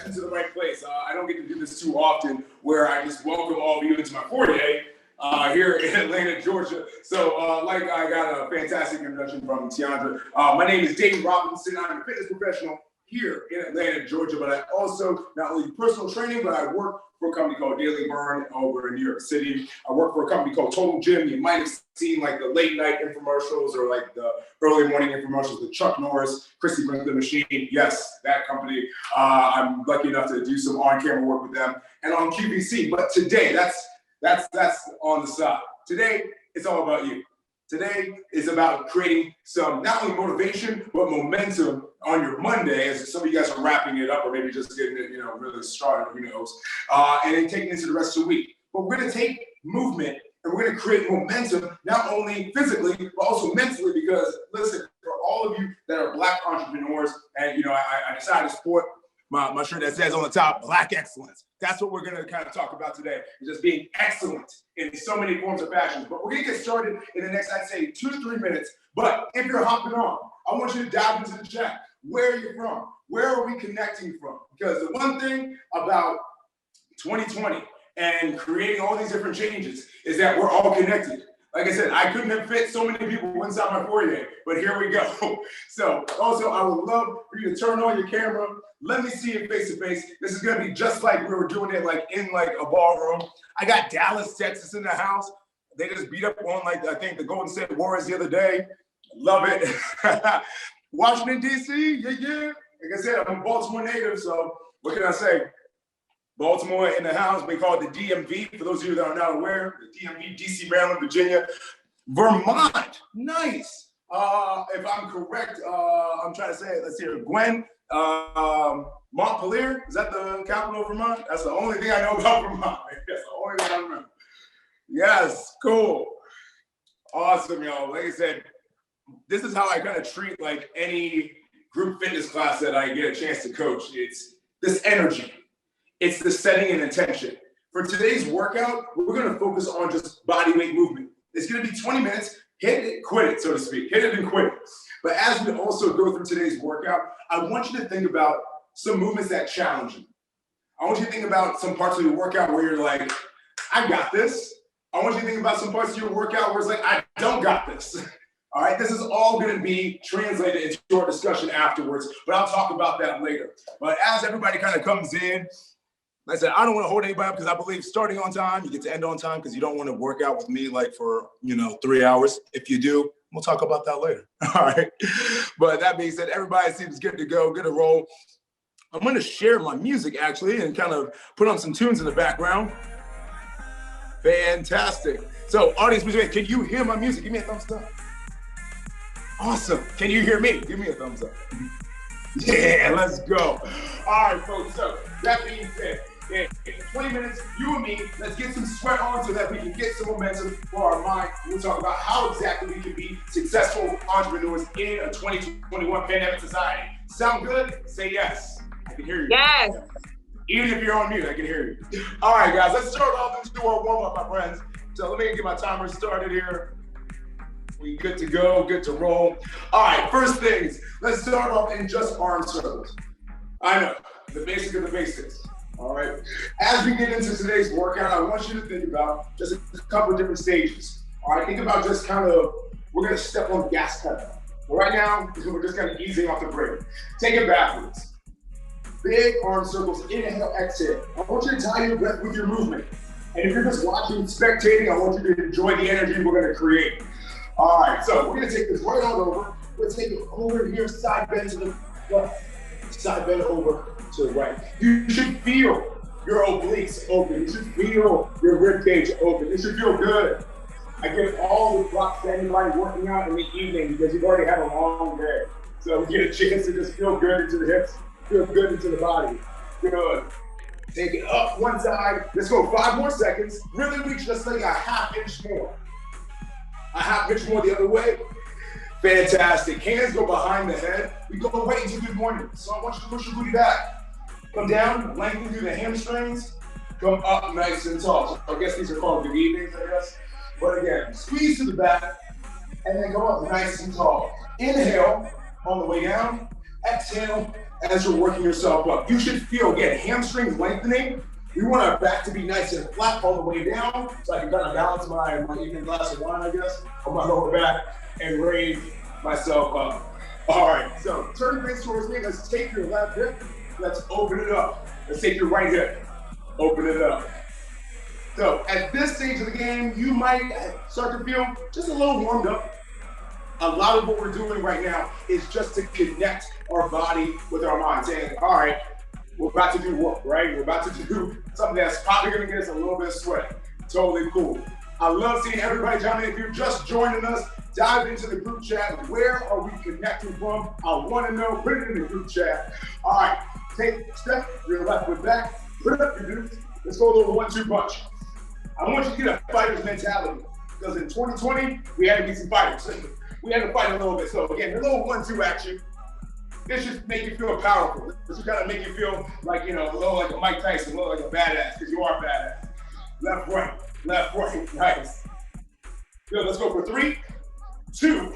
to the right place. I don't get to do this too often, where I just welcome all of you into my foyer here in Atlanta, Georgia. So like I got a fantastic introduction from Tiandra. My name is Dane Robinson. I'm a fitness professional here in Atlanta, Georgia, but I also not only do personal training, but I work for a company called Daily Burn over in New York City. I work for a company called Total Gym. You might have seen like the late night infomercials or like the early morning infomercials with Chuck Norris, Chrissy brings the machine. Yes, that company. I'm lucky enough to do some on-camera work with them and on QVC. But today, that's on the side. Today, it's all about you. Today is about creating some, not only motivation, but momentum on your Monday, as some of you guys are wrapping it up or maybe just getting it, really started, who knows, and then taking it into the rest of the week. But we're gonna take movement and we're gonna create momentum, not only physically, but also mentally, because listen, for all of you that are Black entrepreneurs, and I decided to sport my shirt that says on the top, Black Excellence. That's what we're gonna kind of talk about today, just being excellent in so many forms of fashions. But we're gonna get started in the next, I'd say, 2 to 3 minutes. But if you're hopping on, I want you to dive into the chat. Where are you from? Where are we connecting from? Because the one thing about 2020 and creating all these different changes is that we're all connected. Like I said, I couldn't have fit so many people inside my foyer, but here we go. So also, I would love for you to turn on your camera. Let me see it face to face. This is gonna be just like we were doing it in a ballroom. I got Dallas, Texas in the house. They just beat up on I think the Golden State Warriors the other day. Love it. Washington, D.C., yeah. Like I said, I'm a Baltimore native, so what can I say? Baltimore in the house. We call it the DMV, for those of you that are not aware. The DMV, D.C., Maryland, Virginia, Vermont. Nice. If I'm correct, I'm trying to say it. Let's see here. Gwen, Montpelier, is that the capital of Vermont? That's the only thing I know about Vermont. That's the only thing I remember. Yes, cool. Awesome, y'all. Like I said, this is how I kind of treat any group fitness class that I get a chance to coach. It's this energy. It's the setting and intention. For today's workout, we're gonna focus on just body weight movement. It's gonna be 20 minutes, hit it, quit it, so to speak. Hit it and quit it. But as we also go through today's workout, I want you to think about some movements that challenge you. I want you to think about some parts of your workout where you're like, I got this. I want you to think about some parts of your workout where it's like, I don't got this. All right, this is all going to be translated into our discussion afterwards, but I'll talk about that later. But as everybody kind of comes in, like I said, I don't want to hold anybody up because I believe starting on time, you get to end on time because you don't want to work out with me for 3 hours. If you do, we'll talk about that later. All right. But that being said, everybody seems good to go, good to roll. I'm going to share my music actually and kind of put on some tunes in the background. Fantastic. So audience, can you hear my music? Give me a thumbs up. Awesome. Can you hear me? Give me a thumbs up. Yeah, let's go. All right, folks. So that being said, in 20 minutes, you and me, let's get some sweat on so that we can get some momentum for our mind. We'll talk about how exactly we can be successful entrepreneurs in a 2021 pandemic society. Sound good? Say yes. I can hear you. Yes. Even if you're on mute, I can hear you. All right, guys, let's start off and do our warm-up, my friends. So let me get my timer started here. We good to go, good to roll. All right, first things, let's start off in just arm circles. I know, the basic of the basics, all right? As we get into today's workout, I want you to think about just a couple of different stages. All right, think about just we're gonna step on the gas pedal. But right now, we're just kind of easing off the brake. Take it backwards. Big arm circles, inhale, exhale. I want you to tie your breath with your movement. And if you're just watching, spectating, I want you to enjoy the energy we're gonna create. All right, so we're gonna take this right on over. Let's take it over here, side bend to the left, side bend over to the right. You should feel your obliques open. You should feel your rib cage open. It should feel good. I give all the props to anybody working out in the evening because you've already had a long day. So we get a chance to just feel good into the hips, feel good into the body. Good. Take it up one side. Let's go 5 more seconds. Really reach just like a half inch more. A half inch more the other way. Fantastic. Hands go behind the head. We go right into good morning. So I want you to push your booty back. Come down, lengthen through the hamstrings. Come up nice and tall. So I guess these are called good evenings, I guess. But again, squeeze to the back and then go up nice and tall. Inhale on the way down. Exhale as you're working yourself up. You should feel, again, hamstrings lengthening. We want our back to be nice and flat all the way down, so I can kind of balance my evening glass of wine, I guess, on my lower back and raise myself up. All right, so turn your face towards me. Let's take your left hip. Let's open it up. Let's take your right hip. Open it up. So at this stage of the game, you might start to feel just a little warmed up. A lot of what we're doing right now is just to connect our body with our mind, saying, all right, we're about to do work, right? We're about to do something that's probably gonna get us a little bit of sweat. Totally cool. I love seeing everybody jump in. If you're just joining us, dive into the group chat. Where are we connecting from? I wanna know, put it in the group chat. All right, take a step, your left foot back, put up your glutes. Let's go a little 1-2 punch. I want you to get a fighter's mentality, because in 2020, we had to be some fighters. We had to fight a little bit. So again, a little 1-2 action. This just make you feel powerful. This will kind of make you feel like, you know, a little like a Mike Tyson, a little like a badass, because you are badass. Left, right, nice. Good, let's go for 3, 2.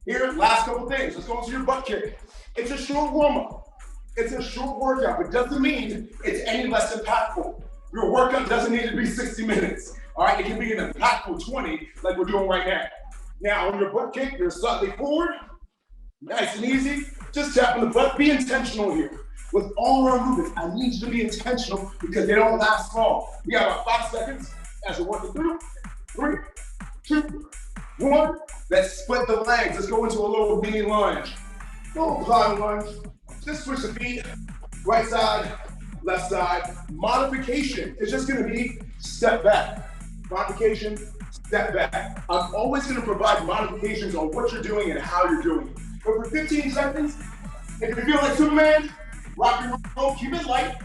Here, last couple things. Let's go into your butt kick. It's a short warm-up. It's a short workout. It doesn't mean it's any less impactful. Your workout doesn't need to be 60 minutes. All right, it can be an impactful 20 like we're doing right now. Now, on your butt kick, you're slightly forward, nice and easy. Just tapping the butt. Be intentional here. With all our movements, I need you to be intentional because they don't last long. We got about 5 seconds as we're working through. 3, 2, 1. Let's split the legs. Let's go into a little mini lunge. Little plow lunge. Just switch the feet. Right side, left side. Modification is just going to be step back. Modification, step back. I'm always going to provide modifications on what you're doing and how you're doing it. But for 15 seconds, if you feel like Superman, rock and roll, keep it light.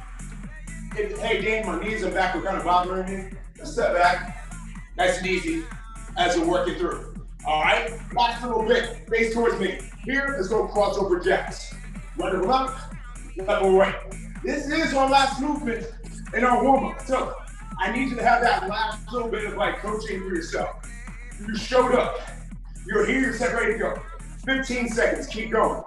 Hey, Dane, my knees and back are kind of bothering me. Let's step back, nice and easy, as we're working through. All right, last little bit, face towards me. Here, let's go crossover jacks. Right left, left right. This is our last movement in our warm-up. So I need you to have that last little bit of like coaching for yourself. You showed up. You're here, you're set, ready to go. 15 seconds, keep going.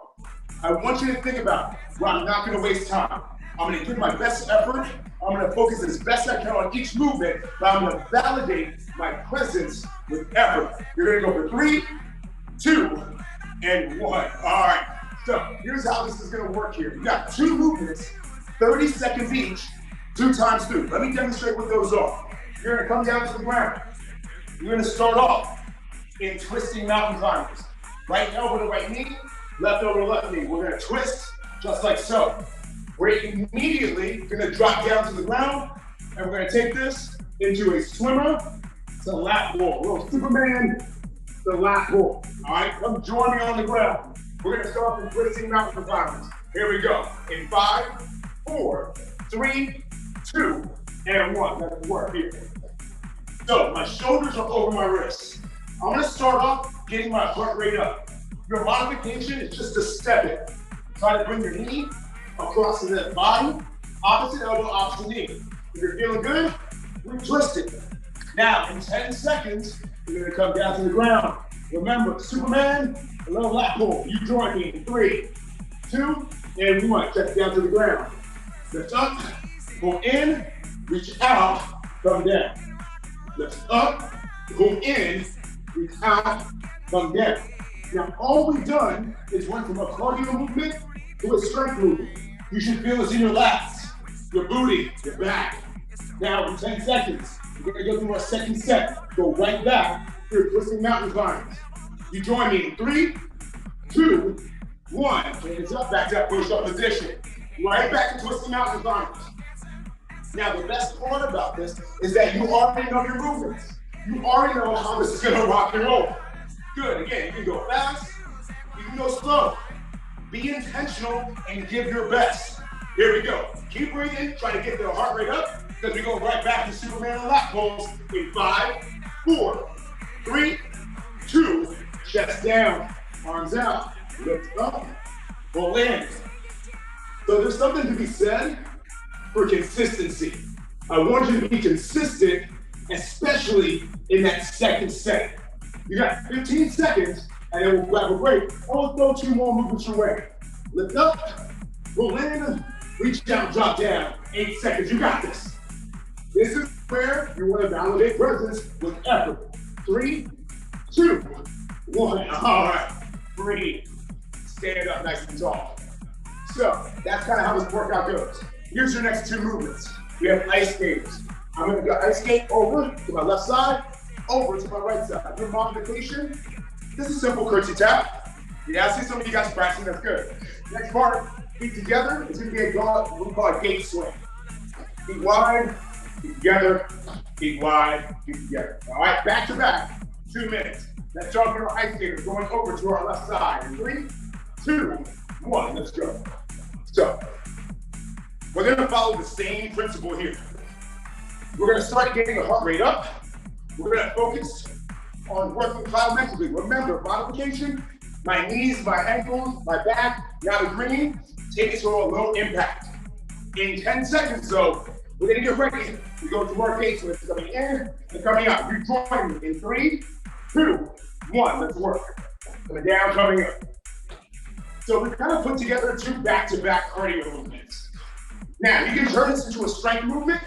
I want you to think about where I'm not gonna waste time. I'm gonna give my best effort. I'm gonna focus as best I can on each movement, but I'm gonna validate my presence with effort. You're gonna go for 3, 2, and 1. All right, so here's how this is gonna work here. You got 2 movements, 30 seconds each, 2 times 2. Let me demonstrate what those are. You're gonna come down to the ground. You're gonna start off in twisting mountain climbers. Right elbow to right knee, left elbow to left knee. We're gonna twist just like so. We're immediately gonna drop down to the ground, and we're gonna take this into a swimmer to lat pull. Little Superman to lat pull. All right, come join me on the ground. We're gonna start from twisting mountain climbers. Here we go. In 5, 4, 3, 2, and 1. Let's work here. So my shoulders are over my wrists. I'm gonna start off getting my heart rate up. Your modification is just to step it. Try to bring your knee across to the body, opposite elbow, opposite knee. If you're feeling good, we twist it. Now, in 10 seconds, you're gonna come down to the ground. Remember, Superman, a little lat pull. You join me in 3, 2, and 1. Check down to the ground. Lift up, pull in, reach out, come down. Lift up, pull in, reach out, come down. Now, all we've done is went from a cardio movement to a strength movement. You should feel this in your lats, your booty, your back. Now, in 10 seconds, we're gonna go through our second set. Go right back to your twisting mountain climbers. You join me in 3, 2, 1. Hands up, back to that push-up position. Right back to twisting mountain climbers. Now, the best part about this is that you already know your movements. You already know how this is gonna rock and roll. Good, again, you can go fast, you can go slow. Be intentional and give your best. Here we go. Keep breathing, try to get the heart rate up, because we go right back to Superman and lat pulls in 5, 4, 3, 2, chest down, arms out, lift up, pull in. So there's something to be said for consistency. I want you to be consistent, especially in that second set. You got 15 seconds, and then we'll grab a break. I will throw 2 more movements your way. Lift up, Roll in, reach down, drop down. 8 seconds, you got this. This is where you want to validate presence with effort. 3, 2, 1. All right, breathe. Stand up nice and tall. So that's kind of how this workout goes. Here's your next 2 movements. We have ice skaters. I'm going to go ice skate over to my left side, over to my right side. Your modification, this is simple curtsy tap. Yeah, I see some of you guys practicing, that's good. Next part, feet together, it's going to be what we call a gate swing. Feet wide, feet together, feet wide, feet together. All right, back to back, 2 minutes. Let's jump on our ice skaters going over to our left side. 3, 2, 1, let's go. So, we're going to follow the same principle here. We're going to start getting the heart rate up. We're going to focus on working plyometrically. Remember, modification, my knees, my ankles, my back, now the green, take it to a low impact. In 10 seconds, though, we're going to get ready. We go to our gate swing, coming in and coming out. You join me in 3, 2, 1, let's work. Coming down, coming up. So we kind of put together 2 back-to-back cardio movements. Now, you can turn this into a strength movement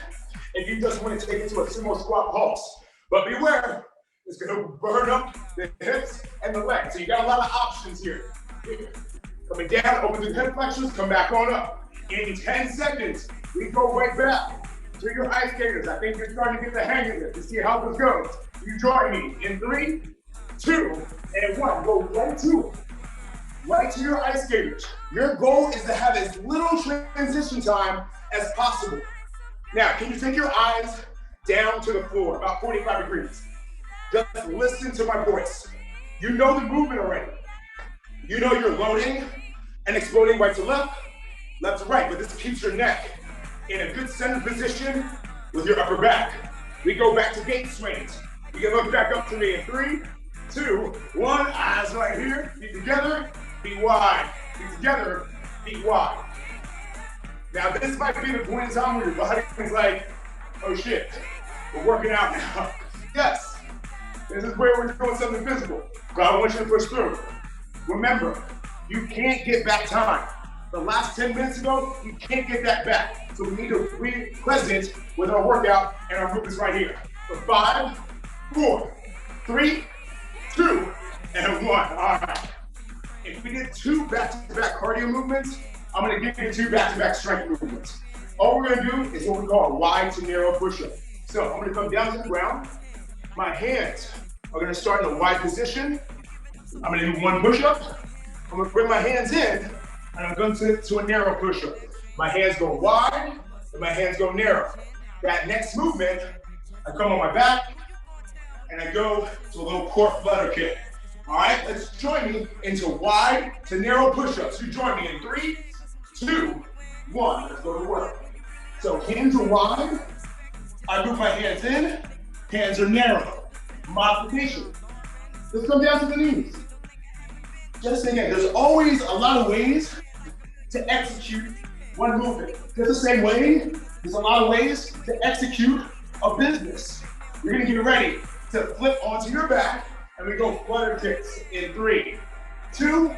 if you just want to take it to a sumo squat pulse. But beware, it's going to burn up the hips and the legs. So you got a lot of options here. Coming down, open the hip flexors, come back on up. In 10 seconds, we go right back to your ice skaters. I think you're starting to get the hang of this to see how this goes. You join me in 3, 2, and 1. Go right to it. Right to your ice skaters. Your goal is to have as little transition time as possible. Now, can you take your eyes down to the floor, about 45 degrees? Just listen to my voice. You know the movement already. You know you're loading and exploding right to left to right, but this keeps your neck in a good center position with your upper back. We go back to gate swings. You can look back up to me in 3, 2, 1. Eyes right here, feet together, feet wide. Feet together, feet wide. Now this might be the point in time where your body is like, oh shit, we're working out now. Yes, this is where we're doing something physical, but I want you to push through. Remember, you can't get back time. The last 10 minutes ago, you can't get that back. So we need to be present with our workout and our movements right here. For 5, 4, 3, 2, and 1. All right. If we did 2 back-to-back cardio movements, I'm gonna give you 2 back-to-back strength movements. All we're gonna do is what we call a wide to narrow push-up. So I'm gonna come down to the ground. My hands are gonna start in a wide position. I'm gonna do 1 push-up. I'm gonna bring my hands in, and I'm going to a narrow push-up. My hands go wide, and my hands go narrow. That next movement, I come on my back, and I go to a little core flutter kick. All right, let's join me into wide to narrow push-ups. You join me in 3, 2, 1. Let's go to work. So hands are wide. I move my hands in. Hands are narrow. Modification. Let's come down to the knees. Just again, there's always a lot of ways to execute one movement. Just the same way, there's a lot of ways to execute a business. You're gonna get ready to flip onto your back, and we go flutter kicks in 3, 2,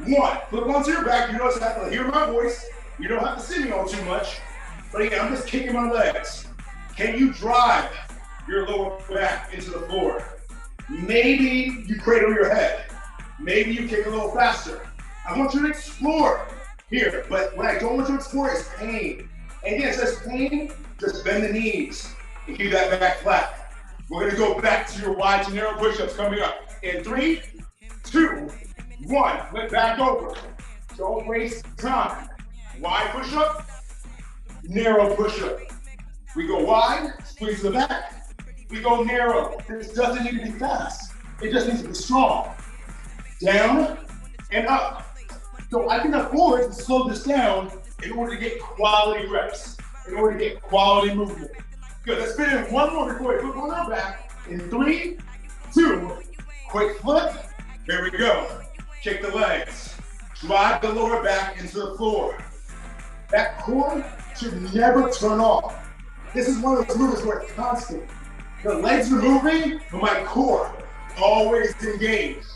1. Flip onto your back. You don't have to hear my voice. You don't have to see me on too much. But again, I'm just kicking my legs. Can you drive your lower back into the floor? Maybe you cradle your head. Maybe you kick a little faster. I want you to explore here, but what I don't want you to explore is pain. And again, it says pain, just bend the knees and keep that back flat. We're gonna go back to your wide to narrow push-ups coming up. In 3, 2, 1, flip back over. Don't waste time. Wide push-up, narrow push-up. We go wide, squeeze the back. We go narrow. This doesn't need to be fast. It just needs to be strong. Down and up. So I can afford to slow this down in order to get quality reps, in order to get quality movement. Good, let's fit in one more before we flip on our back. In 3, 2, quick flip. There we go. Kick the legs. Drive the lower back into the floor. That core should never turn off. This is one of those movements where it's constant. The legs are moving, but my core always engaged.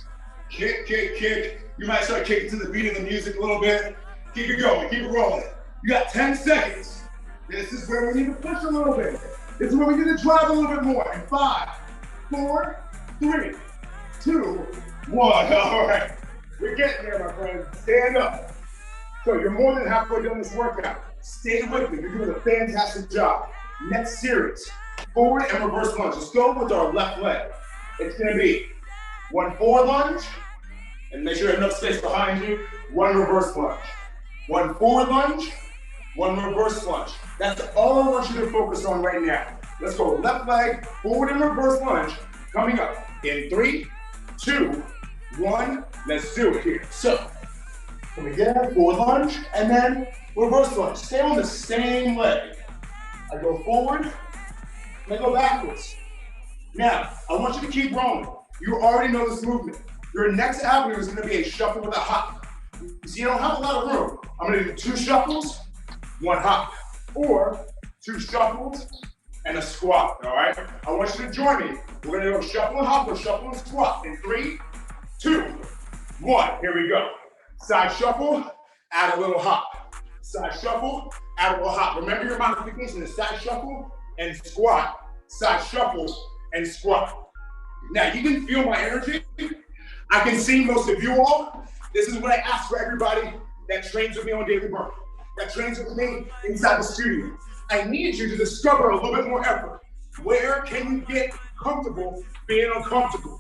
Kick, kick, kick. You might start kicking to the beat of the music a little bit. Keep it going, keep it rolling. You got 10 seconds. This is where we need to push a little bit. This is where we need to drive a little bit more. In 5, 4, 3, 2, 1. All right. We're getting there, my friends. Stand up. So you're more than halfway done this workout. Stay with me. You're doing a fantastic job. Next series, forward and reverse lunge. Let's go with our left leg. It's going to be 1 forward lunge, and make sure you have enough space behind you. 1 reverse lunge. 1 forward lunge, 1 reverse lunge. That's all I want you to focus on right now. Let's go left leg, forward and reverse lunge, coming up in 3, 2, 1. Let's do it here. So, come again, forward lunge, and then reverse lunge. Stay on the same leg. I go forward, and I go backwards. Now, I want you to keep rolling. You already know this movement. Your next avenue is gonna be a shuffle with a hop. See, you don't have a lot of room. I'm gonna do 2 shuffles, 1 hop, or 2 shuffles and a squat, all right? I want you to join me. We're gonna go shuffle and hop or shuffle and squat in 3, 2, 1. Here we go. Side shuffle, add a little hop. Side shuffle, add a little hop. Remember your modification is side shuffle and squat, side shuffle and squat. Now, you can feel my energy. I can see most of you all. This is what I ask for everybody that trains with me on Daily Burn, that trains with me inside the studio. I need you to discover a little bit more effort. Where can you get comfortable being uncomfortable?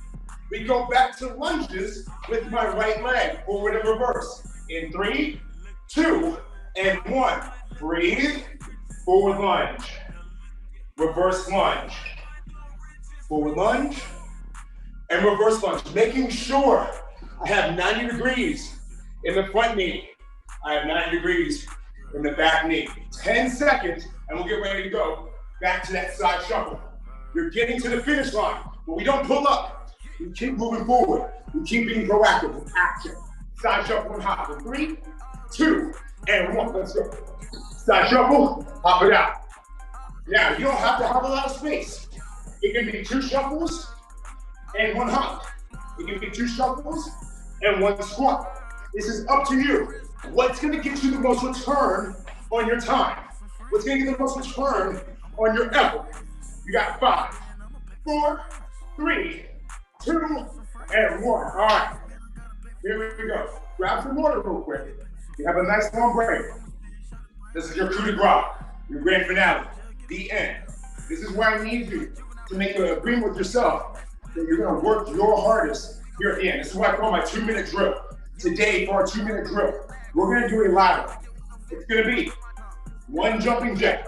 We go back to lunges with my right leg, forward and reverse. In 3, 2, and 1. Breathe, forward lunge, reverse lunge, forward lunge, and reverse lunge. Making sure I have 90 degrees in the front knee. I have 90 degrees in the back knee. 10 seconds, and we'll get ready to go back to that side shuffle. You're getting to the finish line, but we don't pull up. We keep moving forward. We keep being proactive with action. Side shuffle and hop. In 3, 2, and 1. Let's go. Side shuffle, hop it out. Now, you don't have to have a lot of space. It can be 2 shuffles and 1 hop. It can be 2 shuffles and 1 squat. This is up to you. What's gonna get you the most return on your time? What's gonna get the most return on your effort? You got 5, 4, 3, 2, and 1. All right, here we go. Grab some water real quick. You have a nice long break. This is your coup de grace, your grand finale, the end. This is where I need you to make an agreement with yourself that you're gonna work your hardest here at the end. This is what I call my 2-minute drill. Today, for our 2-minute drill, we're gonna do a lateral. It's gonna be 1 jumping jack.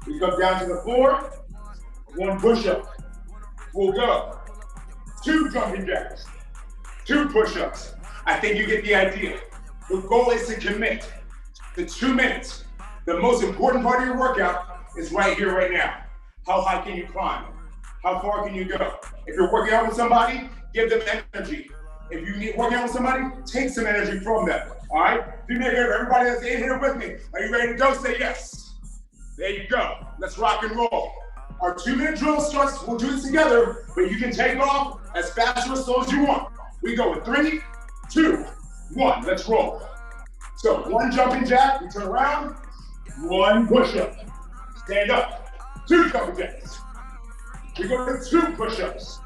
We come down to the floor, 1 push-up. We'll go 2 jumping jacks, 2 push-ups. I think you get the idea. The goal is to commit to 2 minutes. The most important part of your workout is right here, right now. How high can you climb? How far can you go? If you're working out with somebody, give them energy. If you need working out with somebody, take some energy from them. All right? Do me a favor, everybody that's in here with me. Are you ready to go? Say yes. There you go. Let's rock and roll. Our 2-minute drill starts. We'll do this together, but you can take off as fast or as slow as you want. We go with 3, 2, 1. Let's roll. So 1 jumping jack. We turn around. 1 push-up. Stand up. 2 jumping jacks. We go to 2 push-ups.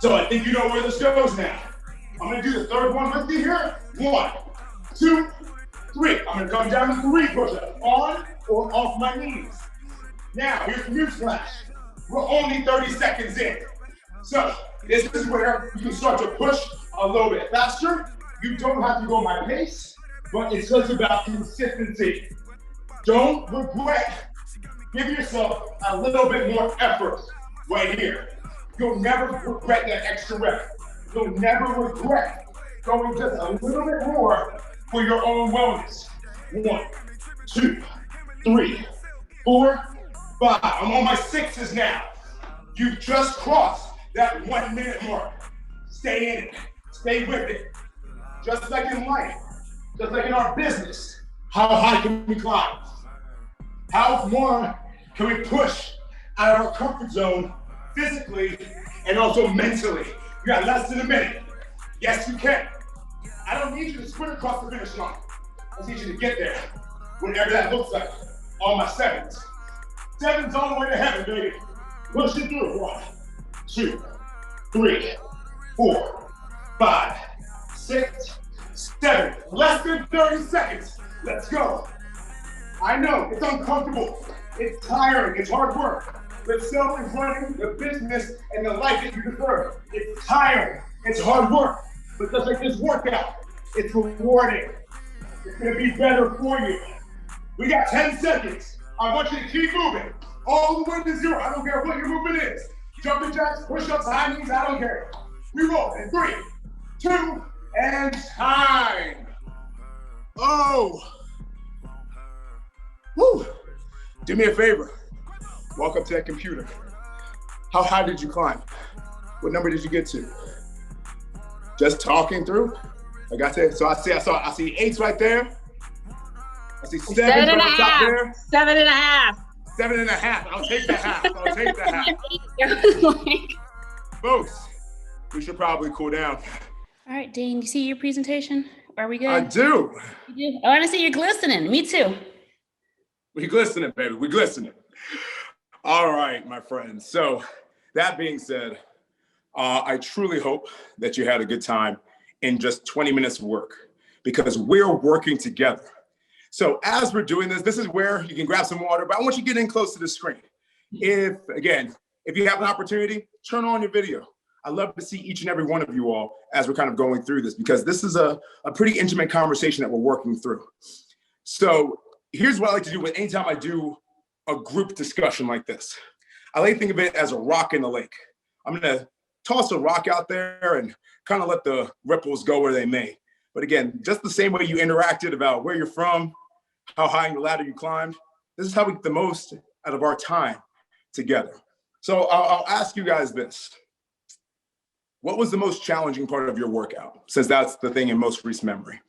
So I think you know where this goes now. I'm gonna do the 3rd one with you here. 1, 2, 3. I'm gonna come down to 3 push-ups, on or off my knees. Now, here's the newsflash. We're only 30 seconds in. So this is where you can start to push a little bit faster. You don't have to go my pace, but it's just about consistency. Don't regret. Give yourself a little bit more effort right here. You'll never regret that extra rep. You'll never regret going just a little bit more for your own wellness. 1, 2, 3, 4, 5. I'm on my 6s now. You've just crossed that 1-minute mark. Stay in it. Stay with it. Just like in life, just like in our business, how high can we climb? How more can we push out of our comfort zone physically and also mentally? You got less than a minute. Yes, you can. I don't need you to sprint across the finish line. I need you to get there, whatever that looks like, on my sevens. Sevens all the way to heaven, baby. Push it through. 1, 2, 3, 4, 5, 6, 7. Less than 30 seconds. Let's go. I know it's uncomfortable. It's tiring. It's hard work. But so is running the business and the life that you deserve. It's tiring. It's hard work. But just like this workout, it's rewarding. It's going to be better for you. We got 10 seconds. I want you to keep moving. All the way to 0. I don't care what your movement is. Jumping jacks, push-ups, high knees, I don't care. We roll in 3, 2, and time. Oh. Woo. Do me a favor. Walk up to that computer. How high did you climb? What number did you get to? Just talking through? I got that. So I see 8s right there. I see 7s right on top there. 7.5. 7.5. I'll take the half. I'll take the half. Folks, we should probably cool down. All right, Dane, you see your presentation? Are we good? I do. You do? I want to see you glistening. Me too. We glistening, baby. We glistening. All right, my friends. So that being said, I truly hope that you had a good time in just 20 minutes of work because we're working together. So as we're doing this is where you can grab some water, but I want you to get in close to the screen. If you have an opportunity, turn on your video. I love to see each and every one of you all as we're kind of going through this because this is a pretty intimate conversation that we're working through. So here's what I like to do with anytime I do a group discussion like this. I like to think of it as a rock in the lake. I'm gonna toss a rock out there and kind of let the ripples go where they may. But again, just the same way you interacted about where you're from, how high in the ladder you climbed, this is how we get the most out of our time together. So I'll ask you guys this. What was the most challenging part of your workout? Since that's the thing in most recent memory.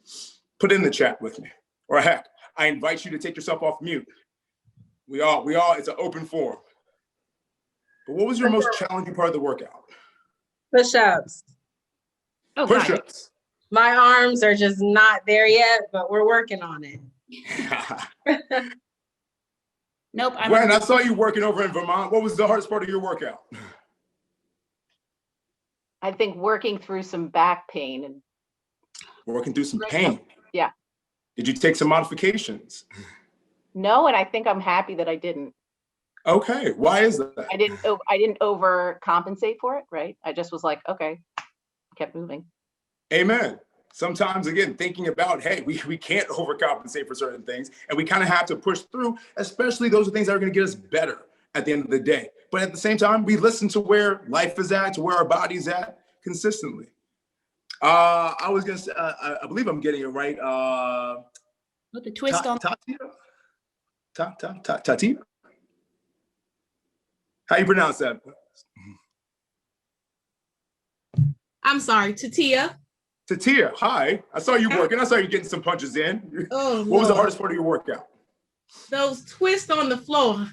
Put it in the chat with me. Or heck, I invite you to take yourself off mute. We all, it's an open forum. But what was your most challenging part of the workout? Push-ups. Oh, Push-ups. My arms are just not there yet, but we're working on it. Nope. Gwen, I saw you working over in Vermont. What was the hardest part of your workout? I think working through some back pain and Working through some pain. Yeah. Did you take some modifications? no, and I think I'm happy that I didn't. Okay, why is that? I didn't overcompensate for it, right? I just was like, okay, kept moving. Amen. Sometimes, again, thinking about, hey, we can't overcompensate for certain things, and we kind of have to push through, especially those are things that are going to get us better at the end of the day. But at the same time, we listen to where life is at, to where our body's at consistently. I was going to say, I believe I'm getting it right. With the twist on. Tatia? How you pronounce that? I'm sorry, Tatia. Tatia, hi. I saw you working. I saw you getting some punches in. Oh, what was the Lord. hardest part of your workout? Those twists on the floor.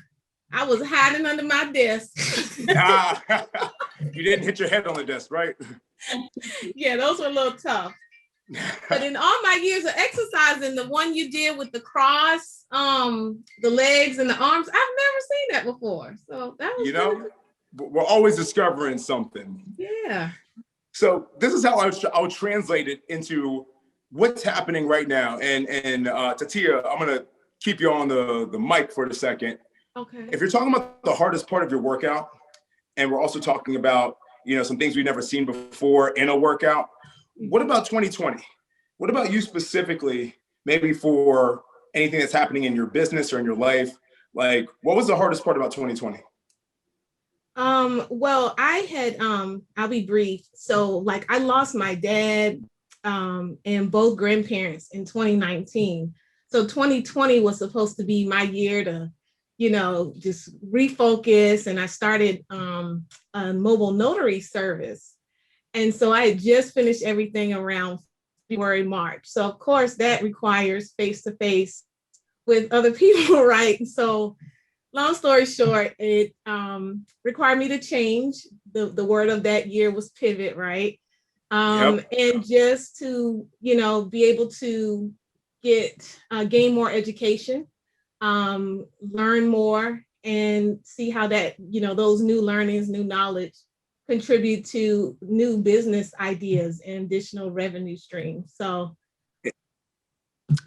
I was hiding under my desk. You didn't hit your head on the desk, right? Yeah, those were a little tough. But in all my years of exercising, the one you did with the cross, the legs and the arms, I've never seen that before. So that was good. We're always discovering something. Yeah. So this is how I'll translate it into what's happening right now. And Tatia, I'm gonna keep you on the mic for a second. Okay. If you're talking about the hardest part of your workout, and we're also talking about, some things we've never seen before in a workout, what about 2020? What about you specifically, maybe for anything that's happening in your business or in your life? Like, what was the hardest part about 2020? Well, I had, I'll be brief. So like I lost my dad, and both grandparents in 2019. So 2020 was supposed to be my year to, just refocus. And I started, a mobile notary service. And so I had just finished everything around February, March. So of course that requires face-to-face with other people, right? So long story short, it required me to change. The word of that year was pivot, right? Yep. And just to, be able to gain more education, learn more, and see how that, those new learnings, new knowledge contribute to new business ideas and additional revenue streams. So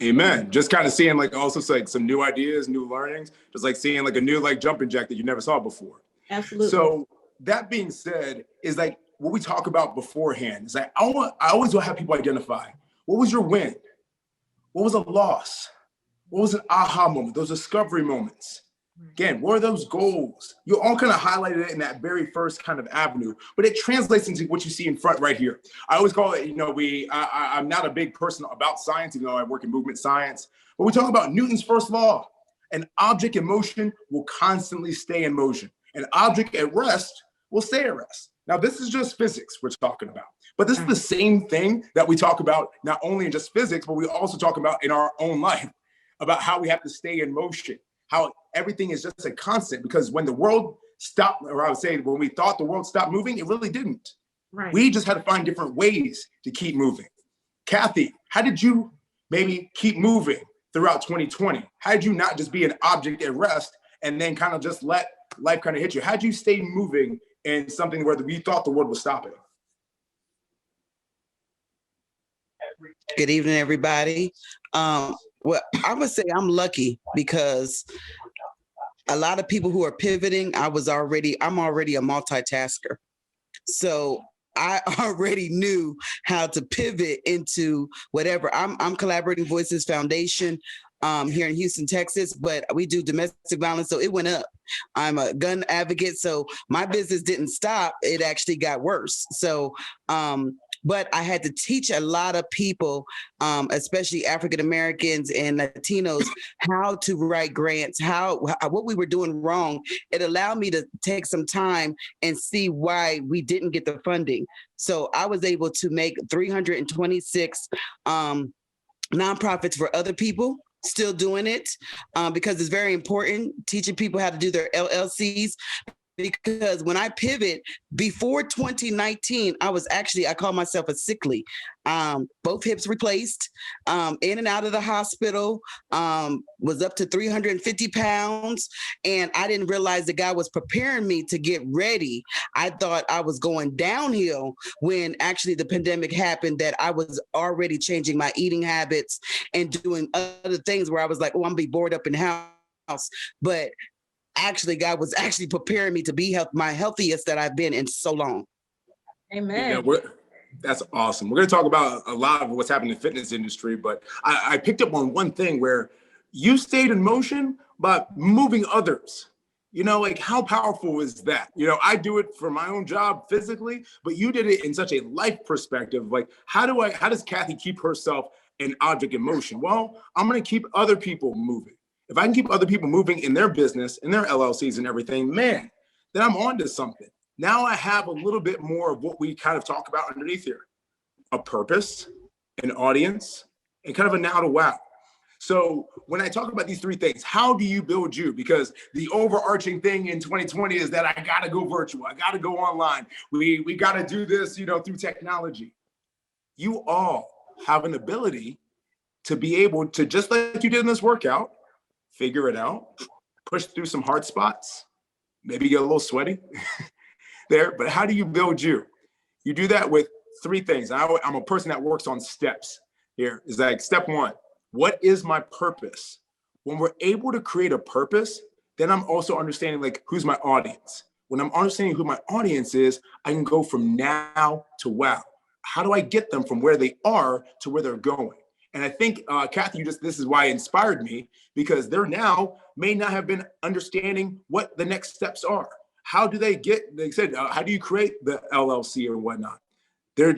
amen. Just kind of seeing like also like some new ideas, new learnings, just like seeing like a new like jumping jack that you never saw before. absolutely. So that being said, is like what we talk about beforehand. Is like I always will have people identify, what was your win? What was a loss? What was an aha moment? Those discovery moments. Again, what are those goals? You all kind of highlighted it in that very first kind of avenue, but it translates into what you see in front right here. I always call it, I'm not a big person about science, even though I work in movement science, but we talk about Newton's first law. An object in motion will constantly stay in motion. An object at rest will stay at rest. Now, this is just physics we're talking about, but this is the same thing that we talk about not only in just physics, but we also talk about in our own life, about how we have to stay in motion, how everything is just a constant, because when the world stopped, or I would say when we thought the world stopped moving, it really didn't. Right. We just had to find different ways to keep moving. Kathy, how did you maybe keep moving throughout 2020? How did you not just be an object at rest and then kind of just let life kind of hit you? How did you stay moving in something where you thought the world was stopping? Good evening, everybody. Well, I would say I'm lucky because a lot of people who are pivoting, I'm already a multitasker. So I already knew how to pivot into whatever. I'm Collaborating Voices Foundation here in Houston, Texas, but we do domestic violence, so it went up. I'm a gun advocate, so my business didn't stop. It actually got worse. So, but I had to teach a lot of people, especially African Americans and Latinos, how to write grants, what we were doing wrong. It allowed me to take some time and see why we didn't get the funding. So I was able to make 326 nonprofits for other people. Still doing it because it's very important, teaching people how to do their LLCs. Because when I pivot before 2019, I call myself a sickly. Both hips replaced, in and out of the hospital, was up to 350 pounds. And I didn't realize the guy was preparing me to get ready. I thought I was going downhill when actually the pandemic happened, that I was already changing my eating habits and doing other things where I was like, oh, I'm gonna be bored up in the house. But actually, God was actually preparing me to be my healthiest that I've been in so long. Amen. Yeah, that's awesome. We're going to talk about a lot of what's happening in the fitness industry, but I picked up on one thing where you stayed in motion by moving others. Like how powerful is that? I do it for my own job physically, but you did it in such a life perspective. Like, how does Kathy keep herself an object in motion? Well, I'm going to keep other people moving. If I can keep other people moving in their business, in their LLCs and everything, man, then I'm on to something. Now I have a little bit more of what we kind of talk about underneath here. A purpose, an audience, and kind of a now to wow. So when I talk about these three things, how do you build you? Because the overarching thing in 2020 is that I got to go virtual. I got to go online. We got to do this, through technology. You all have an ability to be able to, just like you did in this workout, figure it out, push through some hard spots, maybe get a little sweaty there, but how do you build you? You do that with three things. I'm a person that works on steps here. It's like step one, what is my purpose? When we're able to create a purpose, then I'm also understanding like who's my audience. When I'm understanding who my audience is, I can go from now to wow. How do I get them from where they are to where they're going? And I think, Kathy, this is why it inspired me, because they're now may not have been understanding what the next steps are. How do they said, how do you create the LLC or whatnot? They're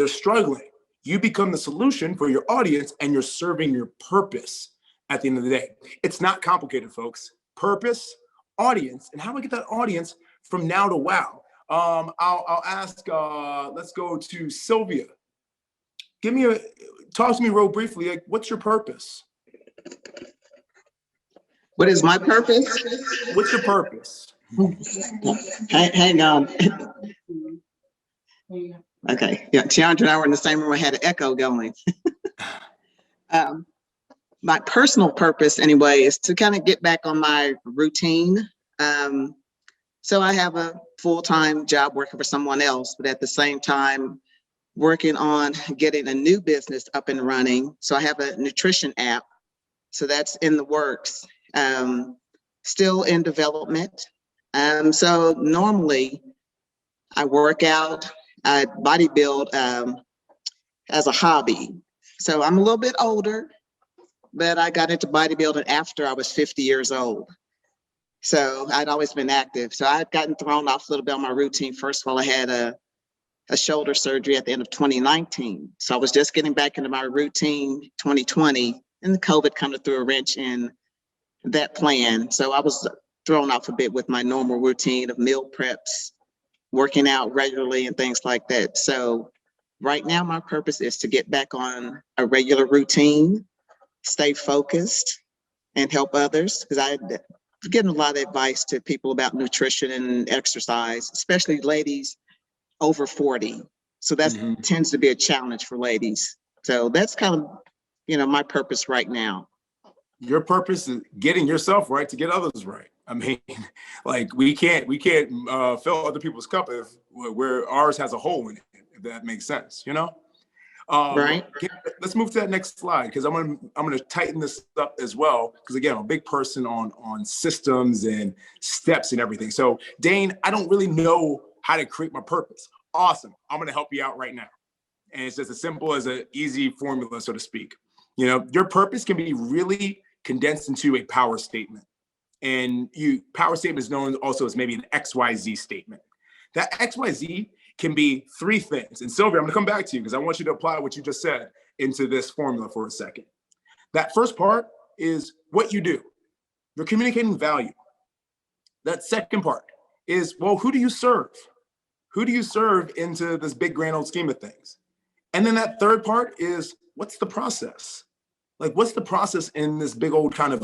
struggling. You become the solution for your audience and you're serving your purpose at the end of the day. It's not complicated, folks. Purpose, audience, and how do I get that audience from now to wow? I'll ask, let's go to Sylvia. Talk to me real briefly, like, what's your purpose? What is my purpose? What's your purpose? Hang on. Okay, yeah, Tiandra and I were in the same room. I had an echo going. my personal purpose anyway is to kind of get back on my routine. So I have a full-time job working for someone else, but at the same time, working on getting a new business up and running. So I have a nutrition app. So that's in the works, still in development. So normally I work out, I bodybuild as a hobby. So I'm a little bit older, but I got into bodybuilding after I was 50 years old. So I'd always been active. So I'd gotten thrown off a little bit on my routine. First of all, I had a shoulder surgery at the end of 2019. So I was just getting back into my routine 2020, and the COVID kind of threw a wrench in that plan. So I was thrown off a bit with my normal routine of meal preps, working out regularly and things like that. So right now, my purpose is to get back on a regular routine, stay focused, and help others. Because I'm getting a lot of advice to people about nutrition and exercise, especially ladies over 40. So that tends to be a challenge for ladies. So that's kind of, my purpose right now. Your purpose is getting yourself right to get others right. I mean, like we can't fill other people's cup where ours has a hole in it, if that makes sense, Right. Let's move to that next slide, because I'm gonna tighten this up as well, because again, I'm a big person on systems and steps and everything. So Dane, I don't really know how to create my purpose. Awesome. I'm gonna help you out right now. And it's just as simple as an easy formula, so to speak. Your purpose can be really condensed into a power statement. And power statement is known also as maybe an XYZ statement. That XYZ can be three things. And Sylvia, I'm gonna come back to you because I want you to apply what you just said into this formula for a second. That first part is what you do. You're communicating value. That second part is, well, who do you serve? Who do you serve into this big grand old scheme of things? And then that third part is, what's the process? Like, what's the process in this big old kind of,